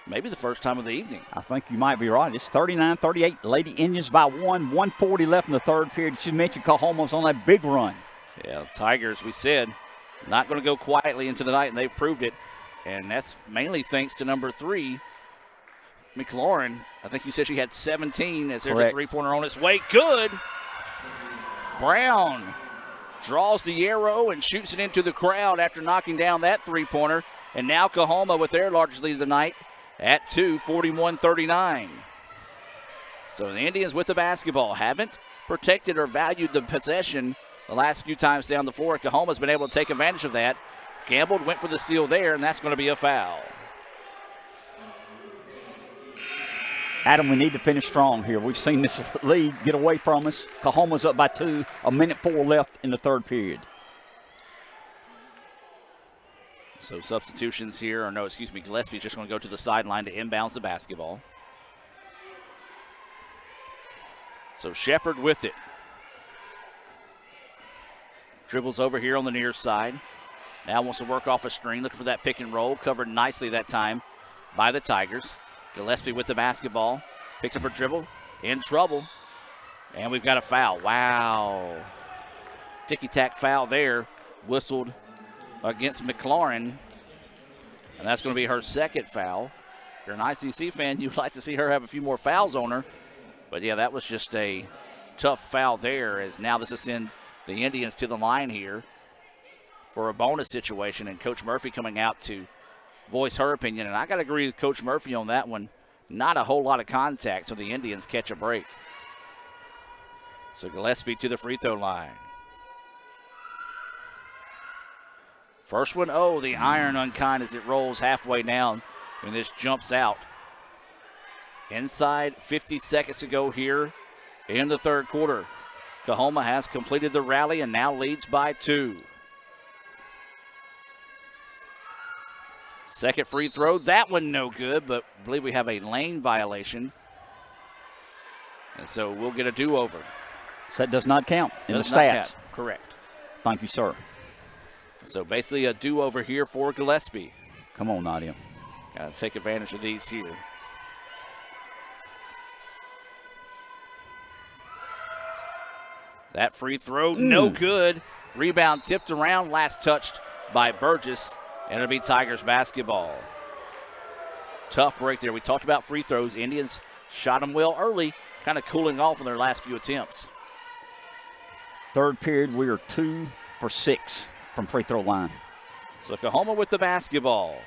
Maybe the first time of the evening. I think you might be right. It's 39-38. Lady Indians by 1. 1:40 left in the third period. You mentioned Coahoma's on that big run. Yeah, Tigers, we said, not going to go quietly into the night, and they've proved it. And that's mainly thanks to number 3, McLaurin. I think you said she had 17 as there's Correct. A three-pointer on its way. Good. Brown draws the arrow and shoots it into the crowd after knocking down that three-pointer. And now Coahoma with their largest lead of the night at 2, 41-39. So the Indians with the basketball haven't protected or valued the possession the last few times down the floor. Coahoma's been able to take advantage of that. Gambled, went for the steal there, and that's going to be a foul. Adam, we need to finish strong here. We've seen this lead get away from us. Coahoma's up by 2, 1:04 left in the third period. So substitutions here, Gillespie's just going to go to the sideline to inbounds the basketball. So Shepard with it. Dribbles over here on the near side. Now wants to work off a screen, looking for that pick and roll. Covered nicely that time by the Tigers. Gillespie with the basketball. Picks up her dribble. In trouble. And we've got a foul. Wow. Ticky-tack foul there. Whistled against McLaurin. And that's going to be her second foul. If you're an ICC fan, you'd like to see her have a few more fouls on her. But, yeah, that was just a tough foul there, as now this will send the Indians to the line here for a bonus situation. And Coach Murphy coming out to voice her opinion. And I got to agree with Coach Murphy on that one. Not a whole lot of contact, so the Indians catch a break. So Gillespie to the free throw line. First one, the iron unkind as it rolls halfway down, and this jumps out. Inside 50 seconds to go here in the third quarter. Coahoma has completed the rally and now leads by 2. Second free throw, that one no good, but I believe we have a lane violation. And so we'll get a do-over. So that does not count in the Does not stats. count. Correct. Thank you, sir. So basically a do-over here for Gillespie. Come on, Nadia. Got to take advantage of these here. That free throw, no good. Rebound tipped around, last touched by Burgess, and it'll be Tigers basketball. Tough break there. We talked about free throws. Indians shot them well early, kind of cooling off in their last few attempts. Third period, we are 2 for 6 from free throw line. So Coahoma with the basketball.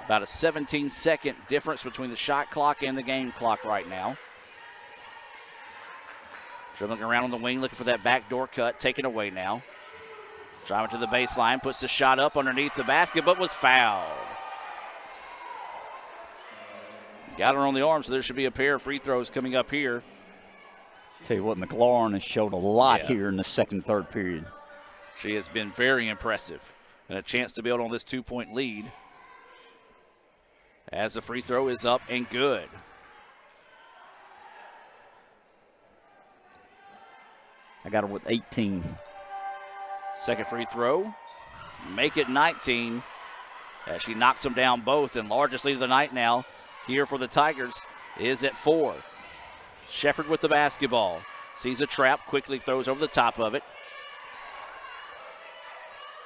About a 17-second difference between the shot clock and the game clock right now. Dribbling around on the wing, looking for that backdoor cut, taken away now. Driving to the baseline, puts the shot up underneath the basket, but was fouled. Got her on the arm, so there should be a pair of free throws coming up here. Tell you what, McLaurin has showed a lot here in the second, third period. She has been very impressive. And a chance to build on this 2-point lead. As the free throw is up and good. I got her with 18. Second free throw. Make it 19. As she knocks them down both. And largest lead of the night now here for the Tigers is at 4. Shepard with the basketball. Sees a trap, quickly throws over the top of it.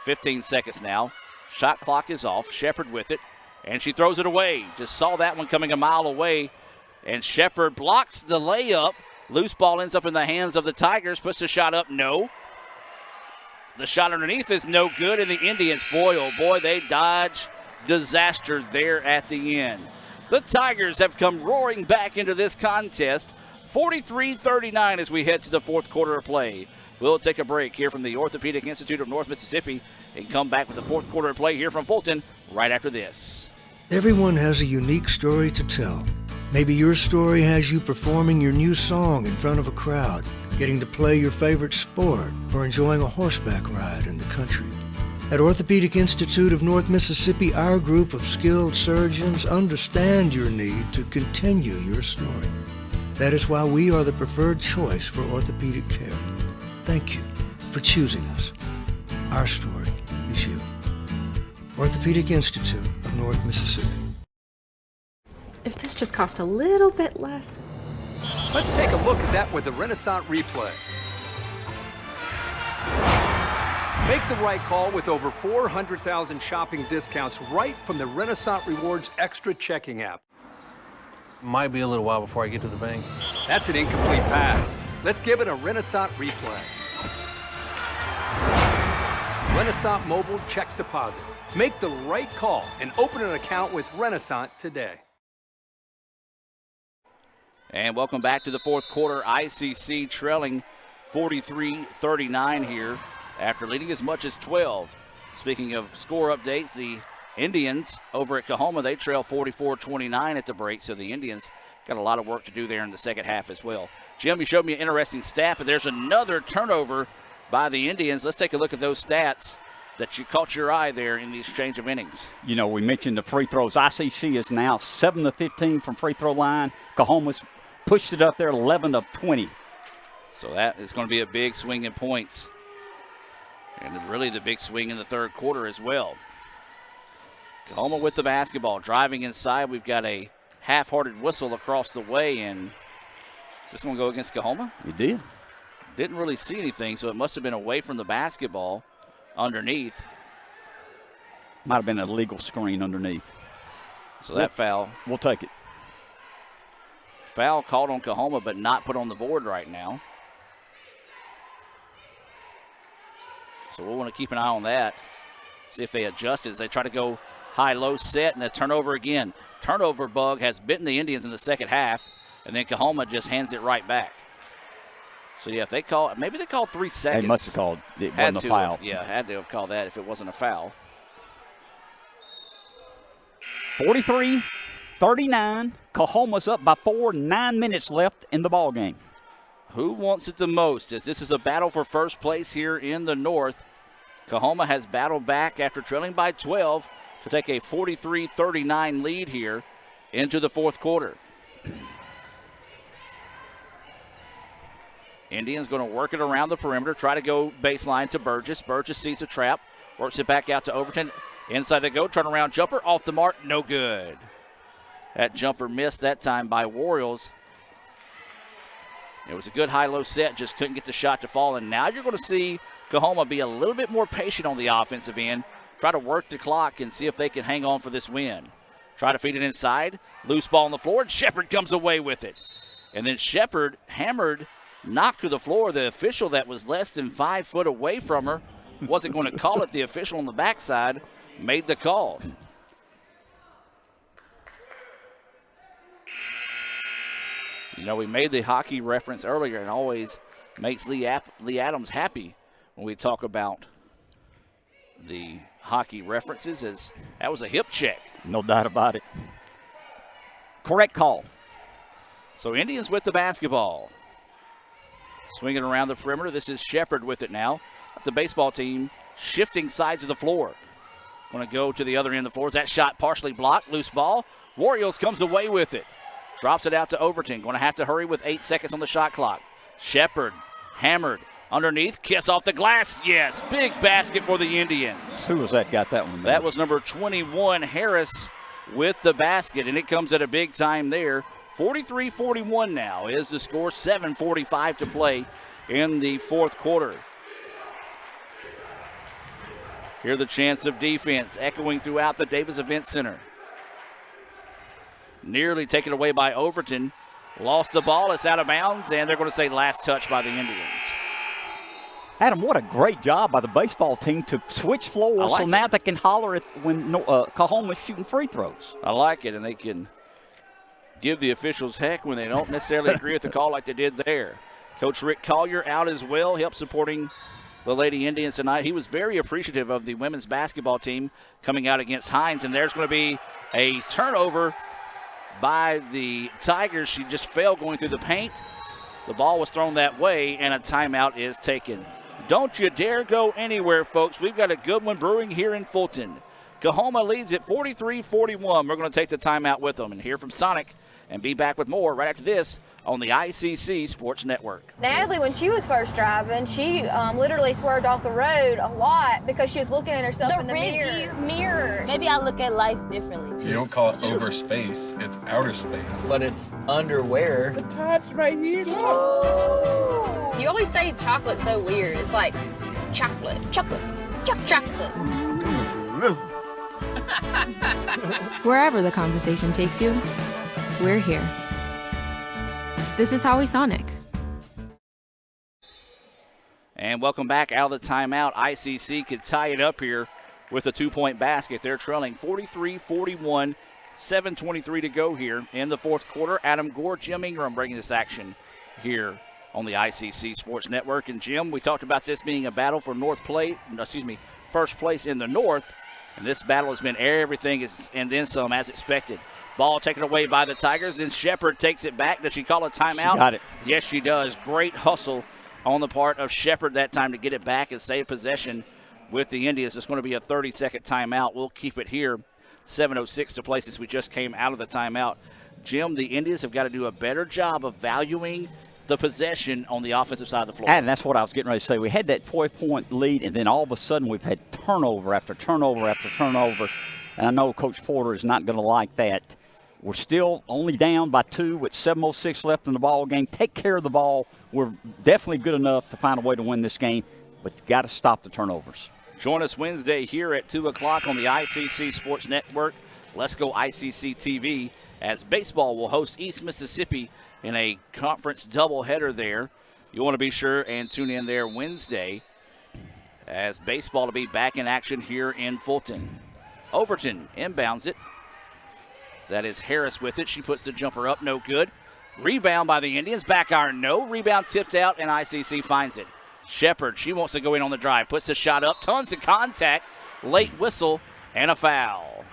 15 seconds now. Shot clock is off. Shepard with it. And she throws it away. Just saw that one coming a mile away. And Shepard blocks the layup. Loose ball ends up in the hands of the Tigers. Puts the shot up. No. The shot underneath is no good. And the Indians, boy, oh boy, they dodge disaster there at the end. The Tigers have come roaring back into this contest. 43-39 as we head to the fourth quarter of play. We'll take a break here from the Orthopedic Institute of North Mississippi and come back with the fourth quarter of play here from Fulton right after this. Everyone has a unique story to tell. Maybe your story has you performing your new song in front of a crowd, getting to play your favorite sport, or enjoying a horseback ride in the country. At Orthopedic Institute of North Mississippi, our group of skilled surgeons understand your need to continue your story. That is why we are the preferred choice for orthopedic care. Thank you for choosing us. Our story is you. Orthopedic Institute of North Mississippi. If this just cost a little bit less. Let's take a look at that with the Renaissance replay. Make the right call with over 400,000 shopping discounts right from the Renaissance Rewards Extra checking app. Might be a little while before I get to the bank. That's an incomplete pass. Let's give it a Renaissance replay. Renaissance Mobile Check Deposit. Make the right call and open an account with Renaissance today. And welcome back to the fourth quarter. ICC trailing 43-39 here after leading as much as 12. Speaking of score updates, the Indians over at Coahoma, they trail 44-29 at the break, so the Indians got a lot of work to do there in the second half as well. Jim, you showed me an interesting stat, but there's another turnover by the Indians. Let's take a look at those stats that you caught your eye there in the exchange of innings. You know, we mentioned the free throws. ICC is now 7-15 from free throw line. Coahoma's pushed it up there 11-20. So that is going to be a big swing in points. And really the big swing in the third quarter as well. Coahoma with the basketball, driving inside. We've got a half-hearted whistle across the way, and is this going to go against Coahoma? It did. Didn't really see anything, so it must have been away from the basketball underneath. Might have been a legal screen underneath. So that foul. We'll take it. Foul called on Coahoma, but not put on the board right now. So we'll want to keep an eye on that. See if they adjust it as they try to go high-low set and a turnover again. Turnover bug has bitten the Indians in the second half, and then Coahoma just hands it right back. So, yeah, if they call, maybe they called 3 seconds. They must have called. It wasn't a foul. Had to have called that if it wasn't a foul. 43-39. Coahoma's up by 4, 9 minutes left in the ball game. Who wants it the most? As this is a battle for first place here in the North. Coahoma has battled back after trailing by 12 to take a 43-39 lead here into the fourth quarter. Indians going to work it around the perimeter, try to go baseline to Burgess. Burgess sees a trap, works it back out to Overton. Inside they go, turnaround jumper, off the mark, no good. That jumper missed that time by Warriors. It was a good high-low set, just couldn't get the shot to fall. And now you're going to see Coahoma be a little bit more patient on the offensive end, try to work the clock and see if they can hang on for this win. Try to feed it inside, loose ball on the floor, and Shepard comes away with it. And then Shepard hammered, knocked to the floor. The official that was less than 5 foot away from her wasn't going to call it. The official on the backside made the call. You know, we made the hockey reference earlier, and always makes Lee Adams happy when we talk about the hockey references, as that was a hip check. No doubt about it. Correct call. So Indians with the basketball. Swinging around the perimeter. This is Shepard with it now. The baseball team shifting sides of the floor. Going to go to the other end of the floor. That shot partially blocked. Loose ball. Warriors comes away with it. Drops it out to Overton. Going to have to hurry with 8 seconds on the shot clock. Shepard hammered underneath. Kiss off the glass. Yes. Big basket for the Indians. Who was that got that one? That was number 21, Harris, with the basket. And it comes at a big time there. 43-41 now is the score. 7:45 to play in the fourth quarter. Here the chance of defense echoing throughout the Davis Event Center. Nearly taken away by Overton. Lost the ball. It's out of bounds, and they're going to say last touch by the Indians. Adam, what a great job by the baseball team to switch floors so now they can holler when Coahoma's shooting free throws. I like it, and they can give the officials heck when they don't necessarily agree with the call like they did there. Coach Rick Collier out as well, help supporting the Lady Indians tonight. He was very appreciative of the women's basketball team coming out against Hines, and there's going to be a turnover by the Tigers. She just fell going through the paint. The ball was thrown that way, and a timeout is taken. Don't you dare go anywhere, folks. We've got a good one brewing here in Fulton. Coahoma leads at 43-41. We're going to take the timeout with them and hear from Sonic and be back with more right after this on the ICC Sports Network. Natalie, when she was first driving, she literally swerved off the road a lot because she was looking at herself in the mirror. Maybe I look at life differently. You don't call it over space, it's outer space. But it's underwear. The top's right here, look. You always say chocolate's so weird. It's like chocolate. Wherever the conversation takes you, we're here. This is Howie Sonic. And welcome back out of the timeout. ICC could tie it up here with a 2-point basket. They're trailing 43-41, 7:23 to go here in the fourth quarter. Adam Gore, Jim Ingram bringing this action here on the ICC Sports Network. And Jim, we talked about this being a battle for first place in the North. And this battle has been everything and then some as expected. Ball taken away by the Tigers. Then Shepard takes it back. Does she call a timeout? She got it. Yes, she does. Great hustle on the part of Shepard that time to get it back and save possession with the Indians. It's going to be a 30-second timeout. We'll keep it here. 7:06 to play since we just came out of the timeout. Jim, the Indians have got to do a better job of valuing the possession on the offensive side of the floor. And that's what I was getting ready to say. We had that 12-point lead, and then all of a sudden we've had turnover after turnover after turnover. And I know Coach Porter is not going to like that. We're still only down by 2 with 7:06 left in the ball game. Take care of the ball. We're definitely good enough to find a way to win this game, but you got to stop the turnovers. Join us Wednesday here at 2 o'clock on the ICC Sports Network. Let's Go ICC TV as baseball will host East Mississippi in a conference doubleheader there. You want to be sure and tune in there Wednesday as baseball to be back in action here in Fulton. Overton inbounds it. That is Harris with it. She puts the jumper up, no good. Rebound by the Indians. Back iron, no. Rebound tipped out, and ICC finds it. Shepard, she wants to go in on the drive. Puts the shot up. Tons of contact. Late whistle and a foul.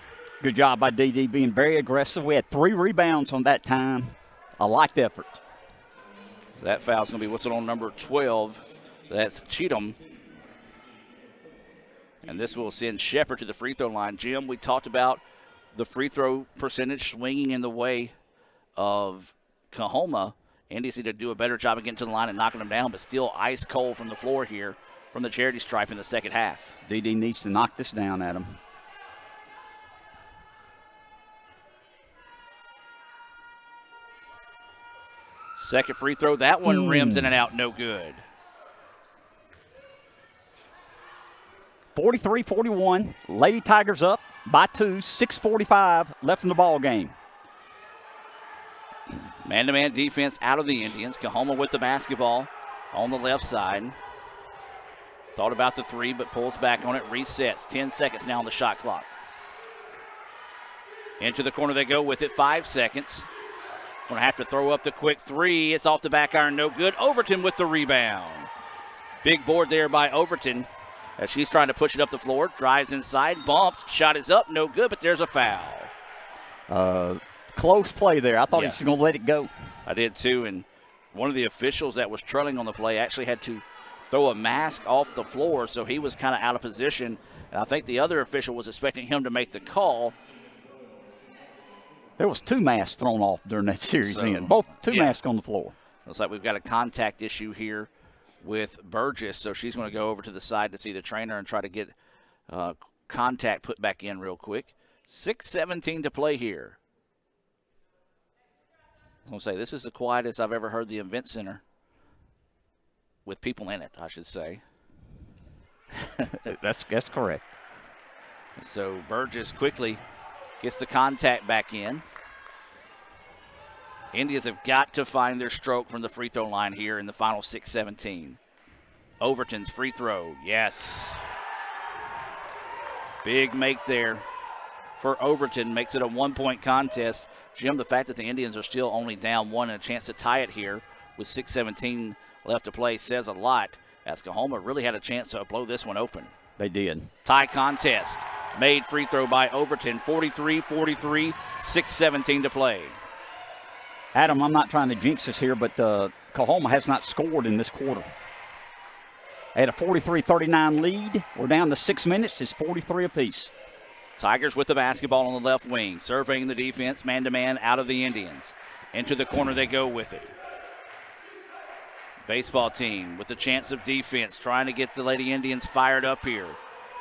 Good job by DD being very aggressive. We had 3 rebounds on that time. I like the effort. That foul's going to be whistled on number 12. That's Cheatham. And this will send Shepard to the free throw line. Jim, we talked about the free throw percentage swinging in the way of Coahoma. Indians need to do a better job of getting to the line and knocking them down, but still ice cold from the floor here from the charity stripe in the second half. DD needs to knock this down, Adam. Second free throw, that one rims in and out, no good. 43-41, Lady Tigers up by 2, 6:45 left in the ball game. Man-to-man defense out of the Indians. Coahoma with the basketball on the left side. Thought about the 3, but pulls back on it, resets. 10 seconds now on the shot clock. Into the corner they go with it, 5 seconds. Going to have to throw up the quick three. It's off the back iron, no good. Overton with the rebound. Big board there by Overton as she's trying to push it up the floor. Drives inside, bumped, shot is up, no good, but there's a foul. Close play there. I thought he was going to let it go. I did too, and one of the officials that was trailing on the play actually had to throw a mask off the floor, so he was kind of out of position. And I think the other official was expecting him to make the call. There was 2 masks thrown off during that series. Both 2 masks on the floor. Looks like we've got a contact issue here with Burgess, so she's going to go over to the side to see the trainer and try to get contact put back in real quick. 6:17 to play here. I'm going to say this is the quietest I've ever heard the event center with people in it, I should say. That's correct. So Burgess quickly gets the contact back in. Indians have got to find their stroke from the free throw line here in the final 6:17. Overton's free throw, yes. Big make there for Overton, makes it a 1-point contest. Jim, the fact that the Indians are still only down 1 and a chance to tie it here with 6:17 left to play says a lot, as Coahoma really had a chance to blow this one open. They did. Tie contest. Made free throw by Overton. 43-43, 6:17 to play. Adam, I'm not trying to jinx this here, but Coahoma has not scored in this quarter. They had a 43-39 lead. We're down to 6 minutes. It's 43 apiece. Tigers with the basketball on the left wing, surveying the defense, man-to-man out of the Indians. Into the corner they go with it. Baseball team with a chance of defense, trying to get the Lady Indians fired up here.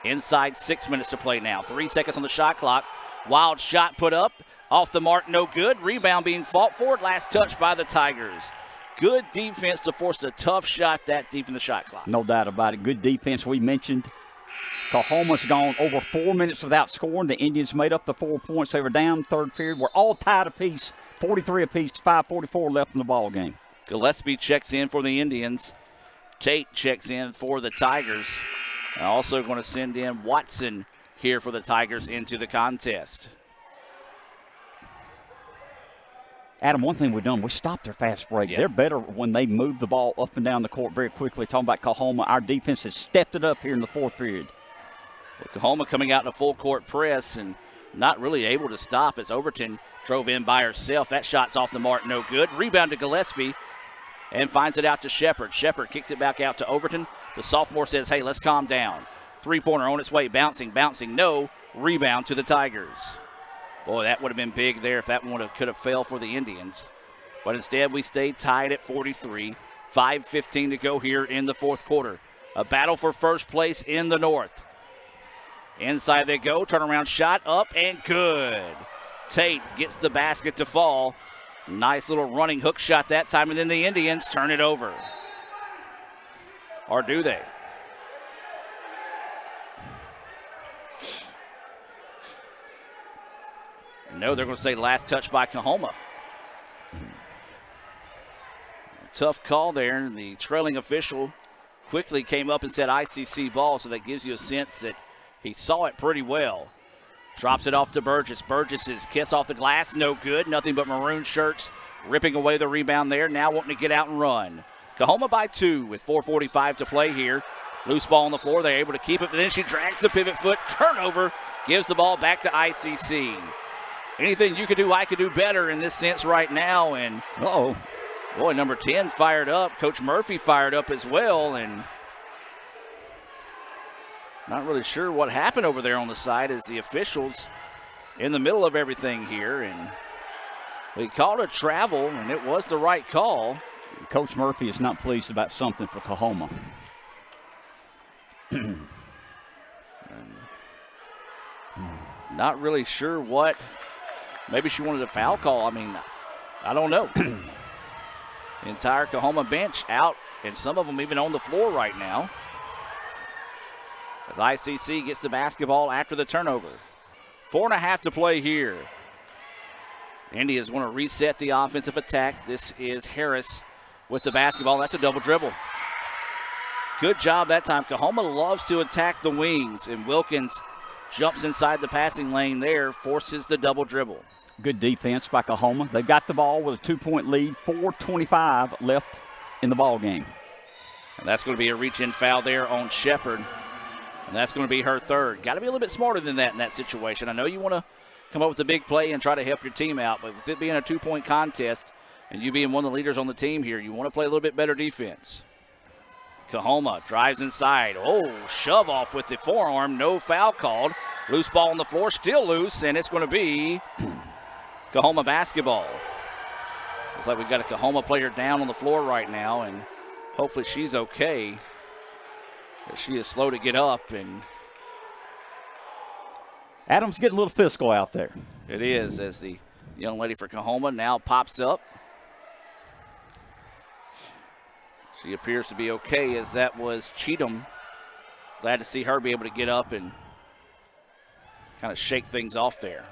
Inside 6 minutes to play now. 3 seconds on the shot clock. Wild shot put up. Off the mark, no good. Rebound being fought for. Last touch by the Tigers. Good defense to force a tough shot that deep in the shot clock. No doubt about it. Good defense. We mentioned Coahoma's gone over 4 minutes without scoring. The Indians made up the 4 points. They were down third period. We're all tied apiece. 43 apiece. 5:44 left in the ball game. Gillespie checks in for the Indians. Tate checks in for the Tigers. And also going to send in Watson here for the Tigers into the contest. Adam, one thing we've done, we stopped their fast break. Yeah. They're better when they move the ball up and down the court very quickly. Talking about Coahoma, our defense has stepped it up here in the 4th period. Well, Coahoma coming out in a full court press and not really able to stop as Overton drove in by herself. That shot's off the mark, no good. Rebound to Gillespie and finds it out to Shepard. Shepard kicks it back out to Overton. The sophomore says, hey, let's calm down. 3-pointer on its way, bouncing, no. Rebound to the Tigers. Boy, that would have been big there if that one could have failed for the Indians. But instead, we stayed tied at 43. 5:15 to go here in the 4th quarter. A battle for first place in the North. Inside they go, turnaround shot up and good. Tate gets the basket to fall. Nice little running hook shot that time, and then the Indians turn it over. Or do they? No, they're going to say last touch by Coahoma. Tough call there, and the trailing official quickly came up and said ICC ball, so that gives you a sense that he saw it pretty well. Drops it off to Burgess. Burgess's kiss off the glass, no good. Nothing but maroon shirts ripping away the rebound there. Now wanting to get out and run. Coahoma by 2 with 4:45 to play here. Loose ball on the floor. They're able to keep it, but then she drags the pivot foot. Turnover gives the ball back to ICC. Anything you could do, I could do better in this sense right now. And boy, number 10 fired up. Coach Murphy fired up as well. And not really sure what happened over there on the side as the officials in the middle of everything here. And we called a travel, and it was the right call. Coach Murphy is not pleased about something for Coahoma. Not really sure what. Maybe she wanted a foul call. I mean, I don't know. The entire Coahoma bench out, and some of them even on the floor right now. As ICC gets the basketball after the turnover. 4.5 to play here. Indians want to reset the offensive attack. This is Harris with the basketball. That's a double dribble. Good job that time. Coahoma loves to attack the wings, and Wilkins jumps inside the passing lane there, forces the double dribble. Good defense by Coahoma. They've got the ball with a 2-point lead, 4:25 left in the ball game. And that's going to be a reach-in foul there on Shepard. And that's going to be her third. Got to be a little bit smarter than that in that situation. I know you want to come up with a big play and try to help your team out, but with it being a 2-point contest and you being one of the leaders on the team here, you want to play a little bit better defense. Coahoma drives inside. Oh, shove off with the forearm. No foul called. Loose ball on the floor, still loose, and it's going to be Coahoma basketball. Looks like we've got a Coahoma player down on the floor right now, and hopefully she's okay. She is slow to get up, and Adams getting a little physical out there. It is, as the young lady for Coahoma now pops up. She appears to be okay, as that was Cheatham. Glad to see her be able to get up and kind of shake things off there.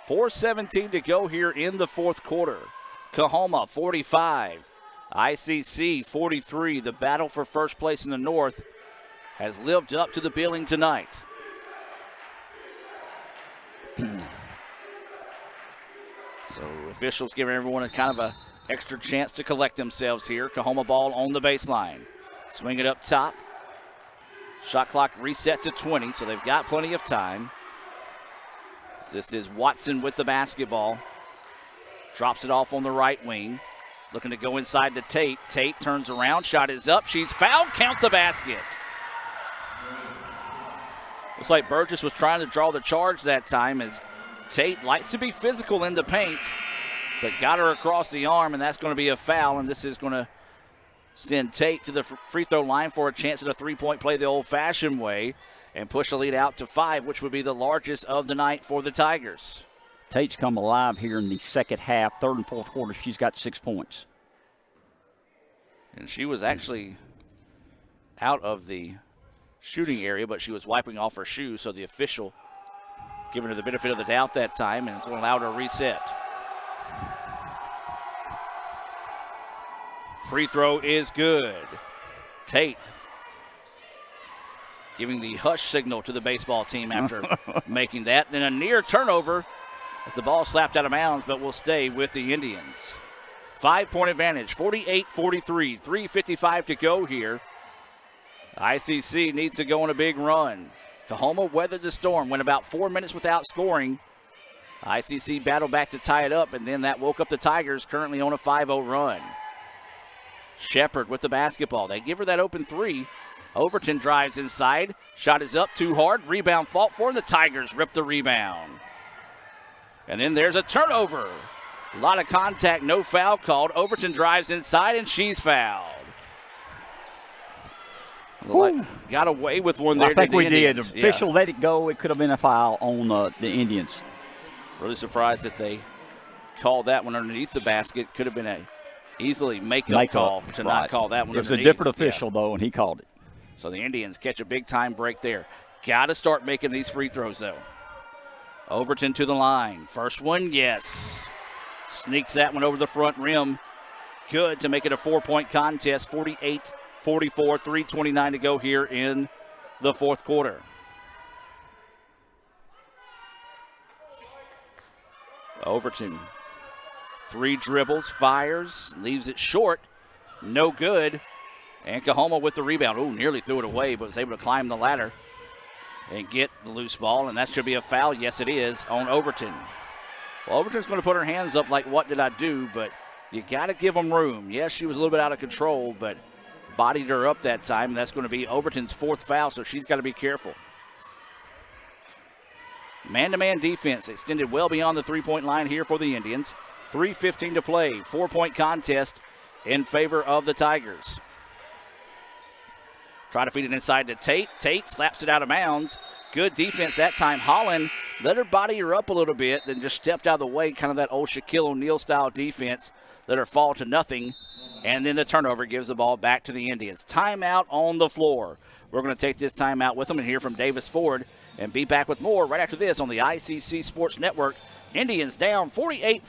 4:17 to go here in the fourth quarter. Coahoma 45, ICC 43. The battle for first place in the North has lived up to the billing tonight. So officials giving everyone a kind of a extra chance to collect themselves here. Coahoma ball on the baseline. Swing it up top. Shot clock reset to 20, so they've got plenty of time. This is Watson with the basketball. Drops it off on the right wing. Looking to go inside to Tate. Tate turns around. Shot is up. She's fouled. Count the basket. Looks like Burgess was trying to draw the charge that time, as Tate likes to be physical in the paint, but got her across the arm, and that's going to be a foul, and this is going to send Tate to the free throw line for a chance at a three-point play the old-fashioned way and push the lead out to 5, which would be the largest of the night for the Tigers. Tate's come alive here in the second half, third and fourth quarter. She's got 6 points. And she was actually out of the shooting area, but she was wiping off her shoes, so the official giving her the benefit of the doubt that time, and it's going to allow her to reset. Free throw is good. Tate giving the hush signal to the baseball team after making that. Then a near turnover as the ball slapped out of bounds, but will stay with the Indians. 5-point advantage, 48-43, 3:55 to go here. ICC needs to go on a big run. Coahoma weathered the storm, went about 4 minutes without scoring. ICC battled back to tie it up, and then that woke up the Tigers, currently on a 5-0 run. Shepard with the basketball. They give her that open three. Overton drives inside. Shot is up too hard. Rebound fought for, and the Tigers rip the rebound. And then there's a turnover. A lot of contact, no foul called. Overton drives inside, and she's fouled. Got away with one there. I think we did. Indians. The official let it go. It could have been a foul on the Indians. Really surprised that they called that one underneath the basket. Could have been a easily make-up call to not call that one. It was a different official, though, and he called it. So the Indians catch a big-time break there. Got to start making these free throws, though. Overton to the line. First one, yes. Sneaks that one over the front rim. Good to make it a 4-point contest. 48-44, 3:29 to go here in the fourth quarter. Overton, 3 dribbles, fires, leaves it short. No good. And Coahoma with the rebound. Ooh, nearly threw it away, but was able to climb the ladder and get the loose ball. And that should be a foul. Yes, it is, on Overton. Well, Overton's going to put her hands up like, what did I do? But you got to give them room. Yes, she was a little bit out of control, but bodied her up that time. And that's going to be Overton's 4th foul, so she's got to be careful. Man-to-man defense extended well beyond the three-point line here for the Indians. 3:15 to play. 4-point contest in favor of the Tigers. Try to feed it inside to Tate. Tate slaps it out of bounds. Good defense that time. Holland let her body her up a little bit, then just stepped out of the way, kind of that old Shaquille O'Neal style defense. Let her fall to nothing. And then the turnover gives the ball back to the Indians. Timeout on the floor. We're going to take this timeout with them and hear from Davis Ford and be back with more right after this on the ICC Sports Network. Indians down 48-44,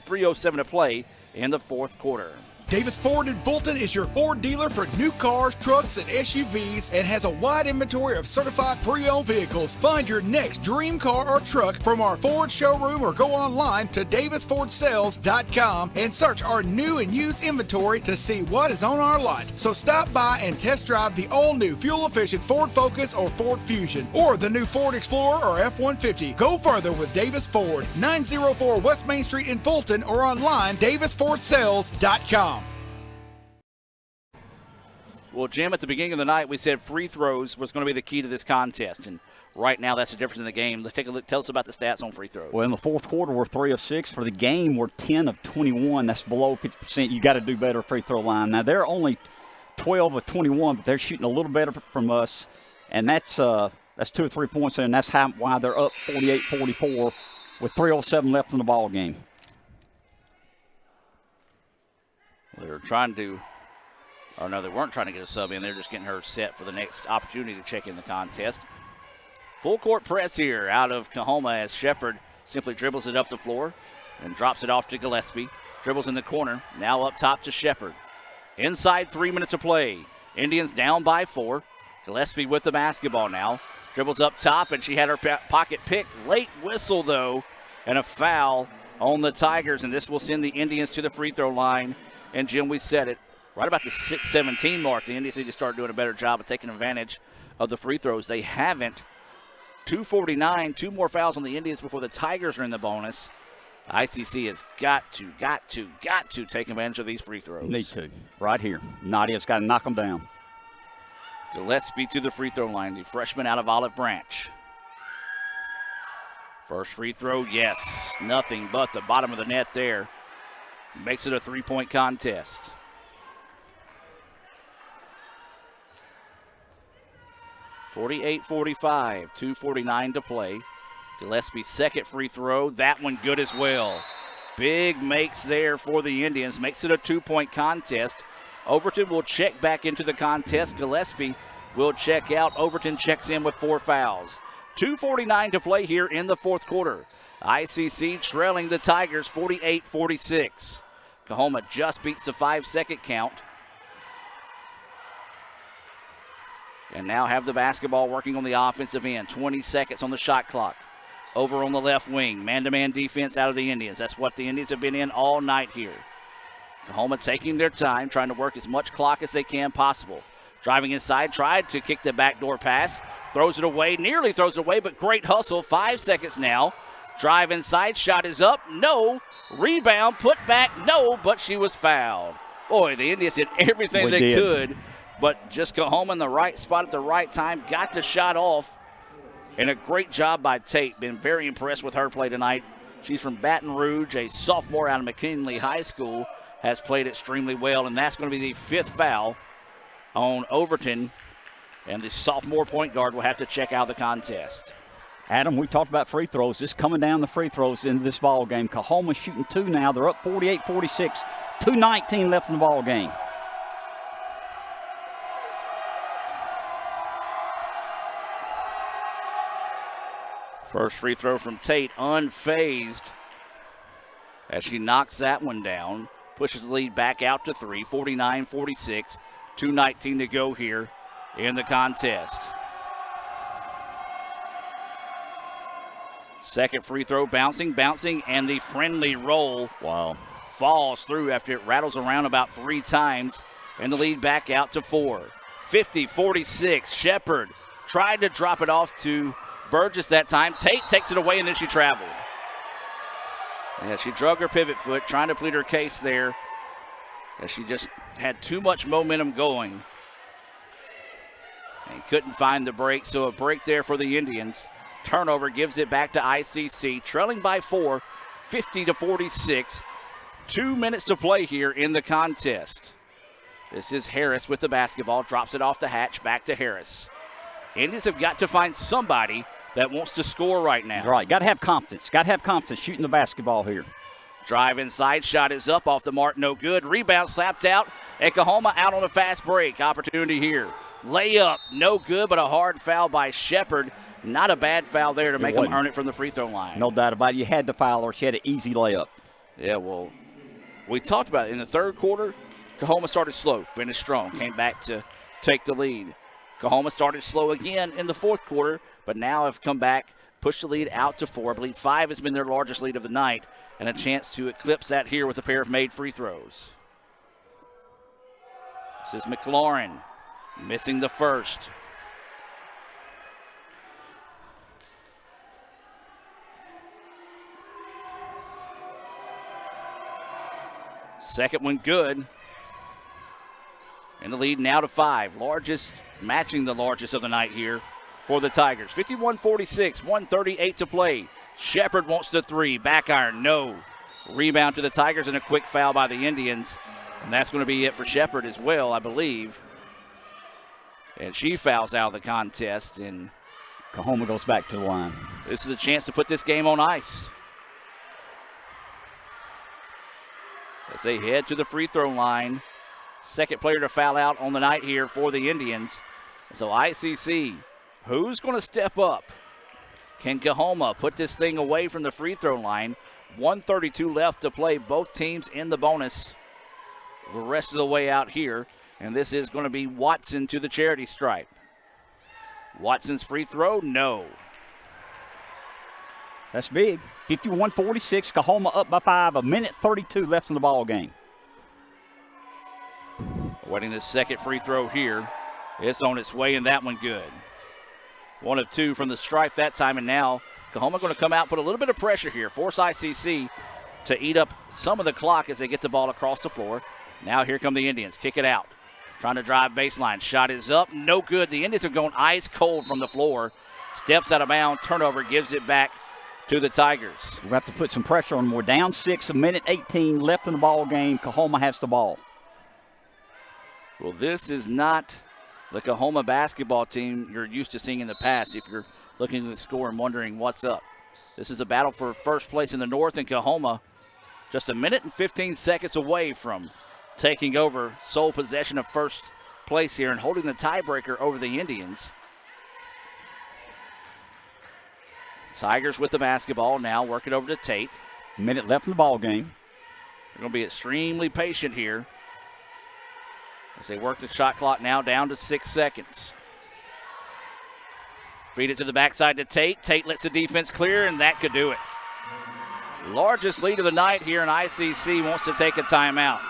3:07 to play in the fourth quarter. Davis Ford in Fulton is your Ford dealer for new cars, trucks, and SUVs and has a wide inventory of certified pre-owned vehicles. Find your next dream car or truck from our Ford showroom or go online to davisfordsales.com and search our new and used inventory to see what is on our lot. So stop by and test drive the all-new fuel-efficient Ford Focus or Ford Fusion or the new Ford Explorer or F-150. Go further with Davis Ford, 904 West Main Street in Fulton or online davisfordsales.com. Well, Jim, at the beginning of the night, we said free throws was going to be the key to this contest, and right now that's the difference in the game. Let's take a look. Tell us about the stats on free throws. Well, in the fourth quarter, we're 3 of 6. For the game, we're 10 of 21. That's below 50%. You got to do better free throw line. Now, they're only 12 of 21, but they're shooting a little better from us, and that's 2 or 3 points, and that's why they're up 48-44 with 3:07 left in the ball game. They're trying to, or no, they weren't trying to get a sub in. They're just getting her set for the next opportunity to check in the contest. Full court press here out of Coahoma as Shepard simply dribbles it up the floor and drops it off to Gillespie. Dribbles in the corner, now up top to Shepard. Inside 3 minutes of play. Indians down by 4. Gillespie with the basketball now. Dribbles up top, and she had her pocket picked. Late whistle, though, and a foul on the Tigers, and this will send the Indians to the free throw line. And, Jim, we said it right about the 6:17 mark. The Indians need to start doing a better job of taking advantage of the free throws. They haven't. 2:49, 2 more fouls on the Indians before the Tigers are in the bonus. ICC has got to take advantage of these free throws. Need to. Right here. Nadia's got to knock them down. Gillespie to the free throw line, the freshman out of Olive Branch. First free throw, yes. Nothing but the bottom of the net there. Makes it a 3-point contest. (48-45), 2:49 to play. Gillespie's second free throw, that one good as well. Big makes there for the Indians, makes it a 2-point contest. Overton will check back into the contest. Gillespie will check out. Overton checks in with 4 fouls. 2:49 to play here in the fourth quarter. ICC trailing the Tigers 48-46. Coahoma just beats the 5-second count. And now have the basketball working on the offensive end. 20 seconds on the shot clock. Over on the left wing. Man-to-man defense out of the Indians. That's what the Indians have been in all night here. Coahoma taking their time, trying to work as much clock as they can possible. Driving inside, tried to kick the backdoor pass. Throws it away, nearly throws it away, but great hustle. 5 seconds now. Drive inside, shot is up, no. Rebound, put back, no, but she was fouled. Boy, the Indians did everything they could, but just Coahoma in the right spot at the right time, got the shot off. And a great job by Tate. Been very impressed with her play tonight. She's from Baton Rouge, a sophomore out of McKinley High School, has played extremely well, and that's going to be the 5th foul on Overton. And the sophomore point guard will have to check out the contest. Adam, we talked about free throws. Just coming down the free throws in this ball game. Coahoma shooting 2 now. They're up 48-46. 2:19 left in the ball game. First free throw from Tate, unfazed as she knocks that one down. Pushes the lead back out to 3, 49-46. 2:19 to go here in the contest. Second free throw, bouncing, and the friendly roll. Wow. Falls through after it rattles around about 3 times, and the lead back out to 4. 50-46, Shepard tried to drop it off to Burgess that time. Tate takes it away, and then she traveled. Yeah, she drug her pivot foot, trying to plead her case there, as she just had too much momentum going. And couldn't find the break, so a break there for the Indians. Turnover gives it back to ICC, trailing by 4, 50-46. 2 minutes to play here in the contest. This is Harris with the basketball, drops it off to Hatch, back to Harris. Indians have got to find somebody that wants to score right now. Right, got to have confidence. Got to have confidence shooting the basketball here. Drive inside, shot is up off the mark, no good. Rebound slapped out, and Coahoma out on a fast break. Opportunity here. Layup, no good, but a hard foul by Shepard. Not a bad foul there to make them earn it from the free throw line. No doubt about it. You had to foul her. She had an easy layup. Yeah, well, we talked about it. In the third quarter, Coahoma started slow, finished strong, came back to take the lead. Coahoma started slow again in the fourth quarter, but now have come back, pushed the lead out to 4. I believe 5 has been their largest lead of the night, and a chance to eclipse that here with a pair of made free throws. This is McLaurin, missing the first. Second one good. And the lead now to 5. Largest, matching the largest of the night here for the Tigers. 51-46, 1:38 to play. Shepard wants the 3. Back iron, no. Rebound to the Tigers and a quick foul by the Indians. And that's going to be it for Shepard as well, I believe. And she fouls out of the contest. And Coahoma goes back to the line. This is a chance to put this game on ice. As they head to the free throw line. Second player to foul out on the night here for the Indians. So ICC, who's going to step up? Can Coahoma put this thing away from the free throw line? 1:32 left to play. Both teams in the bonus the rest of the way out here. And this is going to be Watson to the charity stripe. Watson's free throw, no. That's big. 51-46, Coahoma up by 5. 1:32 left in the ball game. Waiting the second free throw here. It's on its way, and that one good. 1 of 2 from the stripe that time, and now Coahoma going to come out, put a little bit of pressure here, force ICC to eat up some of the clock as they get the ball across the floor. Now here come the Indians, kick it out. Trying to drive baseline, shot is up, no good. The Indians are going ice cold from the floor. Steps out of bounds, turnover, gives it back to the Tigers. We'll have to put some pressure on them. We're down 6, 1:18 left in the ball game. Coahoma has the ball. Well, this is not the Coahoma basketball team you're used to seeing in the past if you're looking at the score and wondering what's up. This is a battle for first place in the North, and Coahoma just 1 minute and 15 seconds away from taking over sole possession of first place here and holding the tiebreaker over the Indians. Tigers with the basketball now, working over to Tate. A minute left in the ball game. They're going to be extremely patient here as they work the shot clock now down to 6 seconds. Feed it to the backside to Tate. Tate lets the defense clear, and that could do it. Largest lead of the night here, and ICC wants to take a timeout.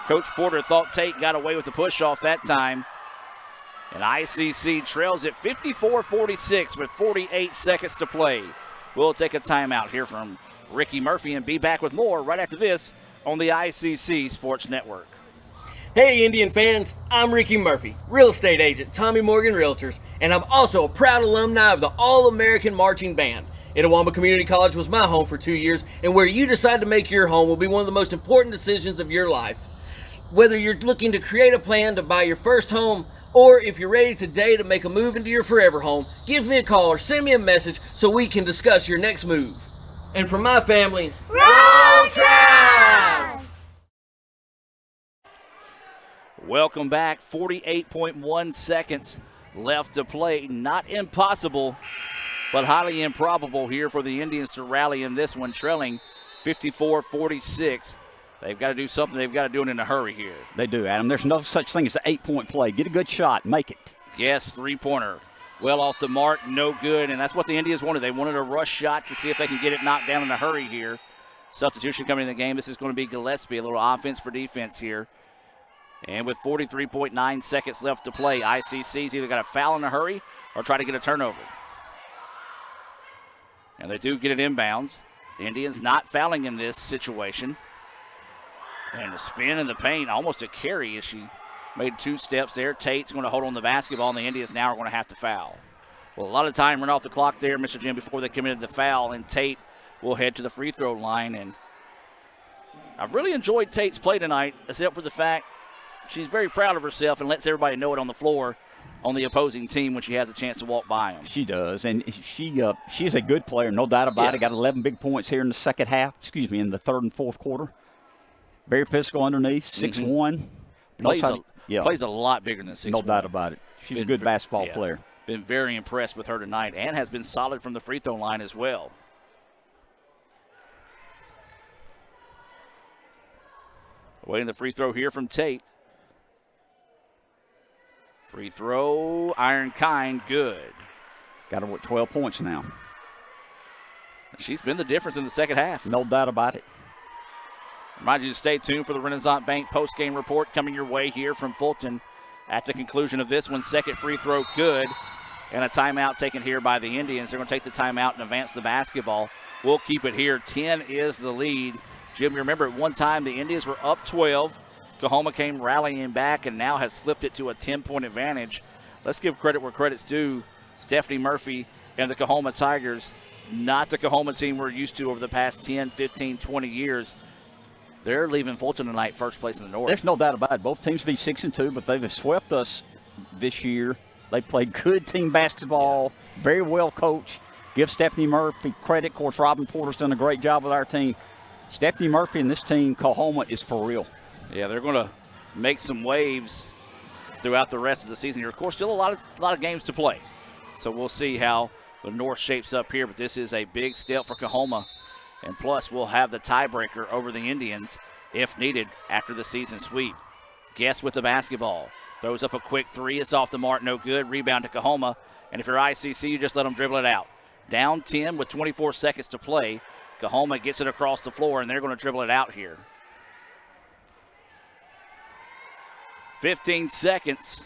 Coach Porter thought Tate got away with the push-off that time. And ICC trails it 54-46 with 48 seconds to play. We'll take a timeout here from Ricky Murphy and be back with more right after this on the ICC Sports Network. Hey Indian fans, I'm Ricky Murphy, real estate agent, Tommy Morgan Realtors, and I'm also a proud alumni of the All-American Marching Band. Itawamba Community College was my home for 2 years, and where you decide to make your home will be one of the most important decisions of your life. Whether you're looking to create a plan to buy your first home, or if you're ready today to make a move into your forever home, give me a call or send me a message so we can discuss your next move. And for my family, roll Trav! Welcome back. 48.1 seconds left to play. Not impossible, but highly improbable here for the Indians to rally in this one, trailing 54-46. They've got to do something. They've got to do it in a hurry here. They do, Adam. There's no such thing as an 8-point play. Get a good shot. Make it. Yes, three-pointer. Well off the mark, no good, and that's what the Indians wanted. They wanted a rush shot to see if they can get it knocked down in a hurry here. Substitution coming in the game. This is going to be Gillespie, a little offense for defense here. And with 43.9 seconds left to play, ICC's either got to foul in a hurry or try to get a turnover. And they do get it inbounds. The Indians not fouling in this situation. And a spin in the paint, almost a carry as she made 2 steps there. Tate's going to hold on the basketball, and the Indians now are going to have to foul. Well, a lot of time run off the clock there, Mr. Jim, before they committed the foul, and Tate will head to the free throw line. And I've really enjoyed Tate's play tonight, except for the fact she's very proud of herself and lets everybody know it on the floor on the opposing team when she has a chance to walk by them. She does, and she's a good player, no doubt about it. Got 11 big points here in the second half, in the third and fourth quarter. Very physical underneath, 6'1". Plays a lot bigger than 6'1". No doubt about it. She's a good basketball player. Been very impressed with her tonight and has been solid from the free throw line as well. Awaiting the free throw here from Tate. Free throw, iron kind, good. Got her with 12 points now. She's been the difference in the second half. No doubt about it. Remind you to stay tuned for the Renaissance Bank post-game report coming your way here from Fulton. At the conclusion of this one, second free throw good. And a timeout taken here by the Indians. They're going to take the timeout and advance the basketball. We'll keep it here. 10 is the lead. Jim, you remember at one time the Indians were up 12. Coahoma came rallying back and now has flipped it to a 10-point advantage. Let's give credit where credit's due. Stephanie Murphy and the Coahoma Tigers, not the Coahoma team we're used to over the past 10, 15, 20 years. They're leaving Fulton tonight first place in the North. There's no doubt about it. Both teams be 6-2, but they've swept us this year. They play good team basketball, very well coached. Give Stephanie Murphy credit. Of course, Robin Porter's done a great job with our team. Stephanie Murphy and this team, Coahoma, is for real. Yeah, they're going to make some waves throughout the rest of the season here. Of course, still a lot of games to play. So we'll see how the North shapes up here, but this is a big step for Coahoma. And plus, we'll have the tiebreaker over the Indians if needed after the season sweep. Guess with the basketball. Throws up a quick three. It's off the mark, no good. Rebound to Coahoma. And if you're ICC, you just let them dribble it out. Down 10 with 24 seconds to play. Coahoma gets it across the floor, and they're going to dribble it out here. 15 seconds.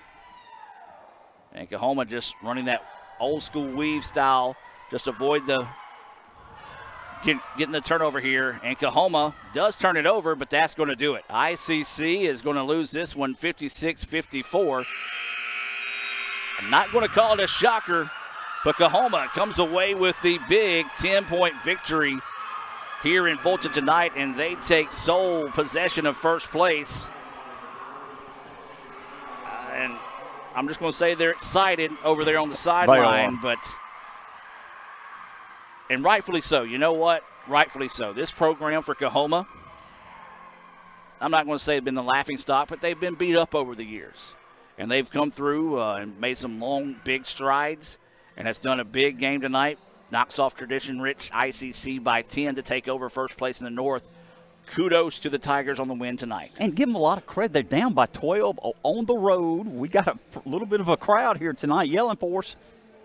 And Coahoma just running that old school weave style. Just avoid the getting the turnover here. And Coahoma does turn it over, but that's going to do it. ICC is going to lose this one 56-54. I'm not going to call it a shocker, but Coahoma comes away with the big 10-point victory here in Fulton tonight, and they take sole possession of first place. And I'm just going to say they're excited over there on the sideline, and rightfully so. You know what? Rightfully so. This program for Coahoma, I'm not going to say it's been the laughingstock, but they've been beat up over the years. And they've come through and made some long, big strides and has done a big game tonight. Knocks off tradition-rich ICC by 10 to take over first place in the North. Kudos to the Tigers on the win tonight. And give them a lot of credit. They're down by 12 on the road. We got a little bit of a crowd here tonight yelling for us.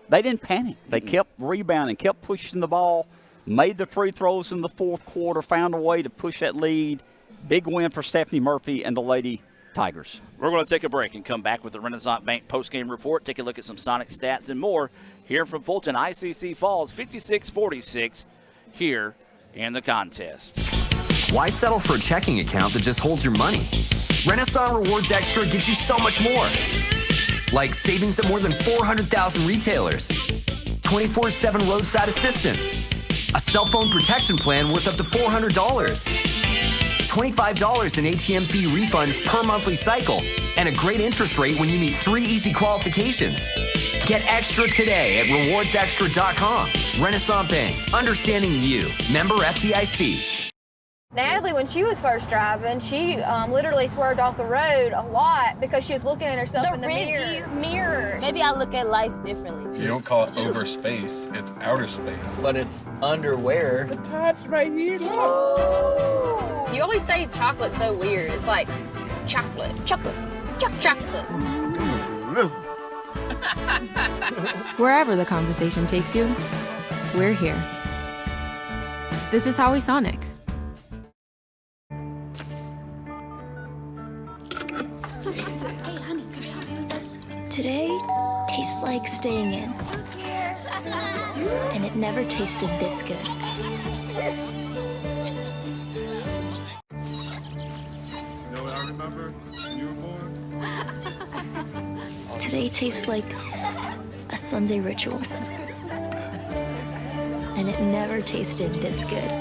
They didn't panic. They kept rebounding, kept pushing the ball, made the free throws in the fourth quarter, found a way to push that lead. Big win for Stephanie Murphy and the Lady Tigers. We're going to take a break and come back with the Renaissance Bank postgame report, take a look at some Sonic stats and more here from Fulton. ICC falls 56-46 here in the contest. Why settle for a checking account that just holds your money? Renaissance Rewards Extra gives you so much more. Like savings at more than 400,000 retailers, 24/7 roadside assistance, a cell phone protection plan worth up to $400, $25 in ATM fee refunds per monthly cycle, and a great interest rate when you meet 3 easy qualifications. Get extra today at rewardsextra.com. Renaissance Bank, understanding you. Member FDIC. Natalie, when she was first driving, she literally swerved off the road a lot because she was looking at herself in the mirror. Maybe I look at life differently. You don't call it over space, it's outer space. But it's underwear. The top's right here, look. You always say chocolate's so weird. It's like chocolate. Wherever the conversation takes you, we're here. This is Howie Sonic. Today tastes like staying in. And it never tasted this good. You know what I remember when you were born? Today tastes like a Sunday ritual. And it never tasted this good.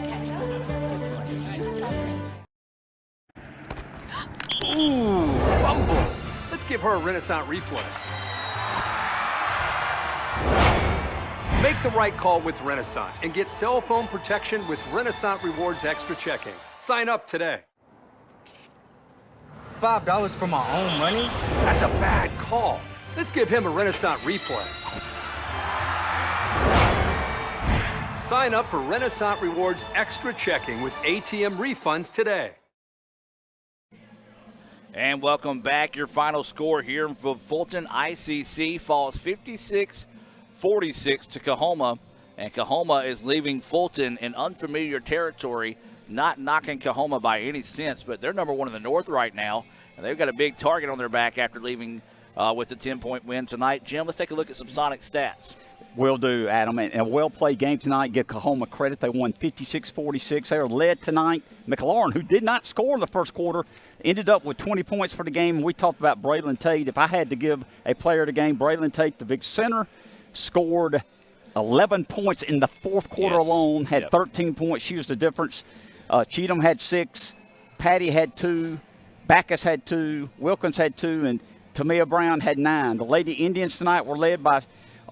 Ooh, fumble. Let's give her a Renaissance replay. Make the right call with Renaissance and get cell phone protection with Renaissance Rewards Extra Checking. Sign up today. $5 for my own money? That's a bad call. Let's give him a Renaissance replay. Sign up for Renaissance Rewards Extra Checking with ATM refunds today. And welcome back. Your final score here for Fulton ICC falls 56-46 to Coahoma. And Coahoma is leaving Fulton in unfamiliar territory, not knocking Coahoma by any sense, but they're number one in the North right now. And they've got a big target on their back after leaving with the 10-point win tonight. Jim, let's take a look at some Sonic stats. Will do, Adam. And a well-played game tonight. Give Coahoma credit. They won 56-46. They are led tonight. McLaurin, who did not score in the first quarter, ended up with 20 points for the game. We talked about Braylon Tate. If I had to give a player of the game, Braylon Tate, the big center, scored 11 points in the fourth quarter alone, had 13 points. She was the difference. Cheatham had 6. Patty had 2. Backus had 2. Wilkins had 2. And Tamia Brown had 9. The Lady Indians tonight were led by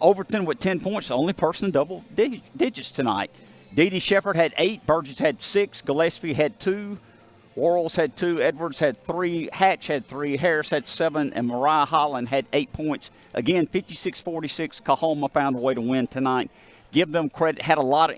Overton with 10 points, the only person in double digits tonight. Dee Dee Shepard had 8. Burgess had 6. Gillespie had 2. Worrells had 2. Edwards had 3. Hatch had 3. Harris had 7. And Mariah Holland had 8 points. Again, 56-46. Coahoma found a way to win tonight. Give them credit. Had a lot of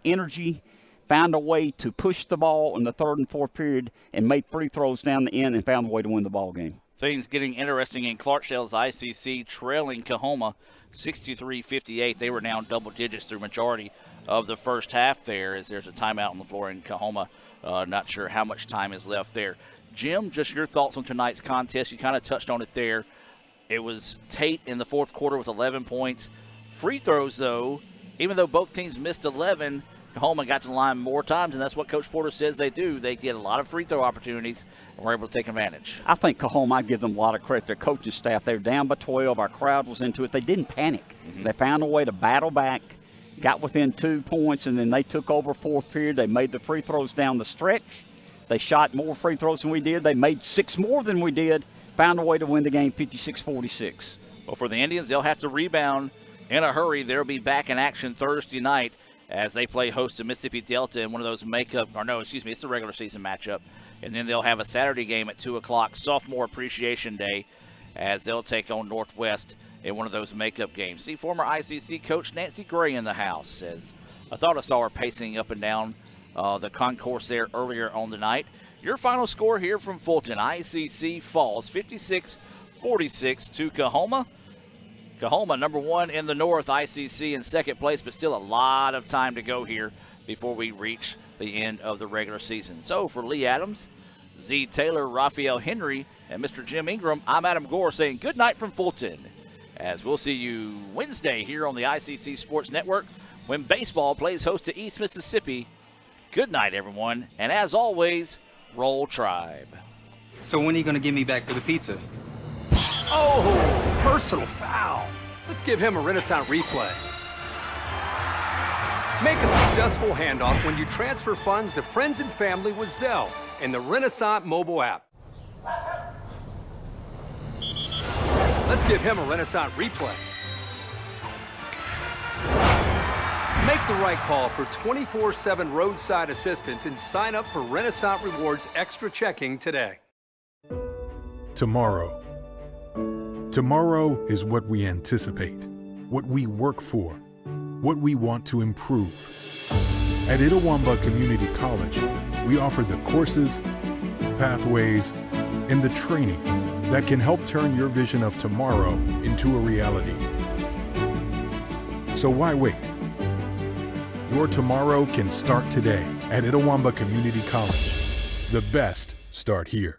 energy. Found a way to push the ball in the third and fourth period and made free throws down the end and found a way to win the ball game. Things getting interesting in Clarksdale's ICC, trailing Coahoma 63-58. They were down double digits through majority of the first half there, as there's a timeout on the floor in Coahoma. Not sure how much time is left there. Jim, just your thoughts on tonight's contest. You kind of touched on it there. It was Tate in the fourth quarter with 11 points. Free throws, though, even though both teams missed 11, Coahoma got to the line more times, and that's what Coach Porter says they do. They get a lot of free throw opportunities, and were able to take advantage. I think Coahoma, I give them a lot of credit. Their coaching staff, they were down by 12. Our crowd was into it. They didn't panic. They found a way to battle back, got within 2 points, and then they took over fourth period. They made the free throws down the stretch. They shot more free throws than we did. They made 6 more than we did. Found a way to win the game 56-46. Well, for the Indians, they'll have to rebound in a hurry. They'll be back in action Thursday night as they play host to Mississippi Delta in one of those it's the regular season matchup. And then they'll have a Saturday game at 2 o'clock, Sophomore Appreciation Day, as they'll take on Northwest in one of those makeup games. See former ICC coach Nancy Gray in the house. Says, I thought I saw her pacing up and down the concourse there earlier on the night. Your final score here from Fulton, ICC falls 56-46 to Coahoma. Coahoma, number 1 in the North, ICC in second place, but still a lot of time to go here before we reach the end of the regular season. So for Lee Adams, Z. Taylor, Raphael Henry, and Mr. Jim Ingram, I'm Adam Gore saying good night from Fulton, as we'll see you Wednesday here on the ICC Sports Network when baseball plays host to East Mississippi. Good night, everyone, and as always, Roll Tribe. So when are you going to get me back for the pizza? Oh, personal foul. Let's give him a Renaissance replay. Make a successful handoff when you transfer funds to friends and family with Zelle in the Renaissance mobile app. Let's give him a Renaissance replay. Make the right call for 24/7 roadside assistance and sign up for Renaissance Rewards Extra Checking today. Tomorrow. Tomorrow is what we anticipate, what we work for, what we want to improve. At Itawamba Community College, we offer the courses, pathways, and the training that can help turn your vision of tomorrow into a reality. So why wait? Your tomorrow can start today at Itawamba Community College. The best start here.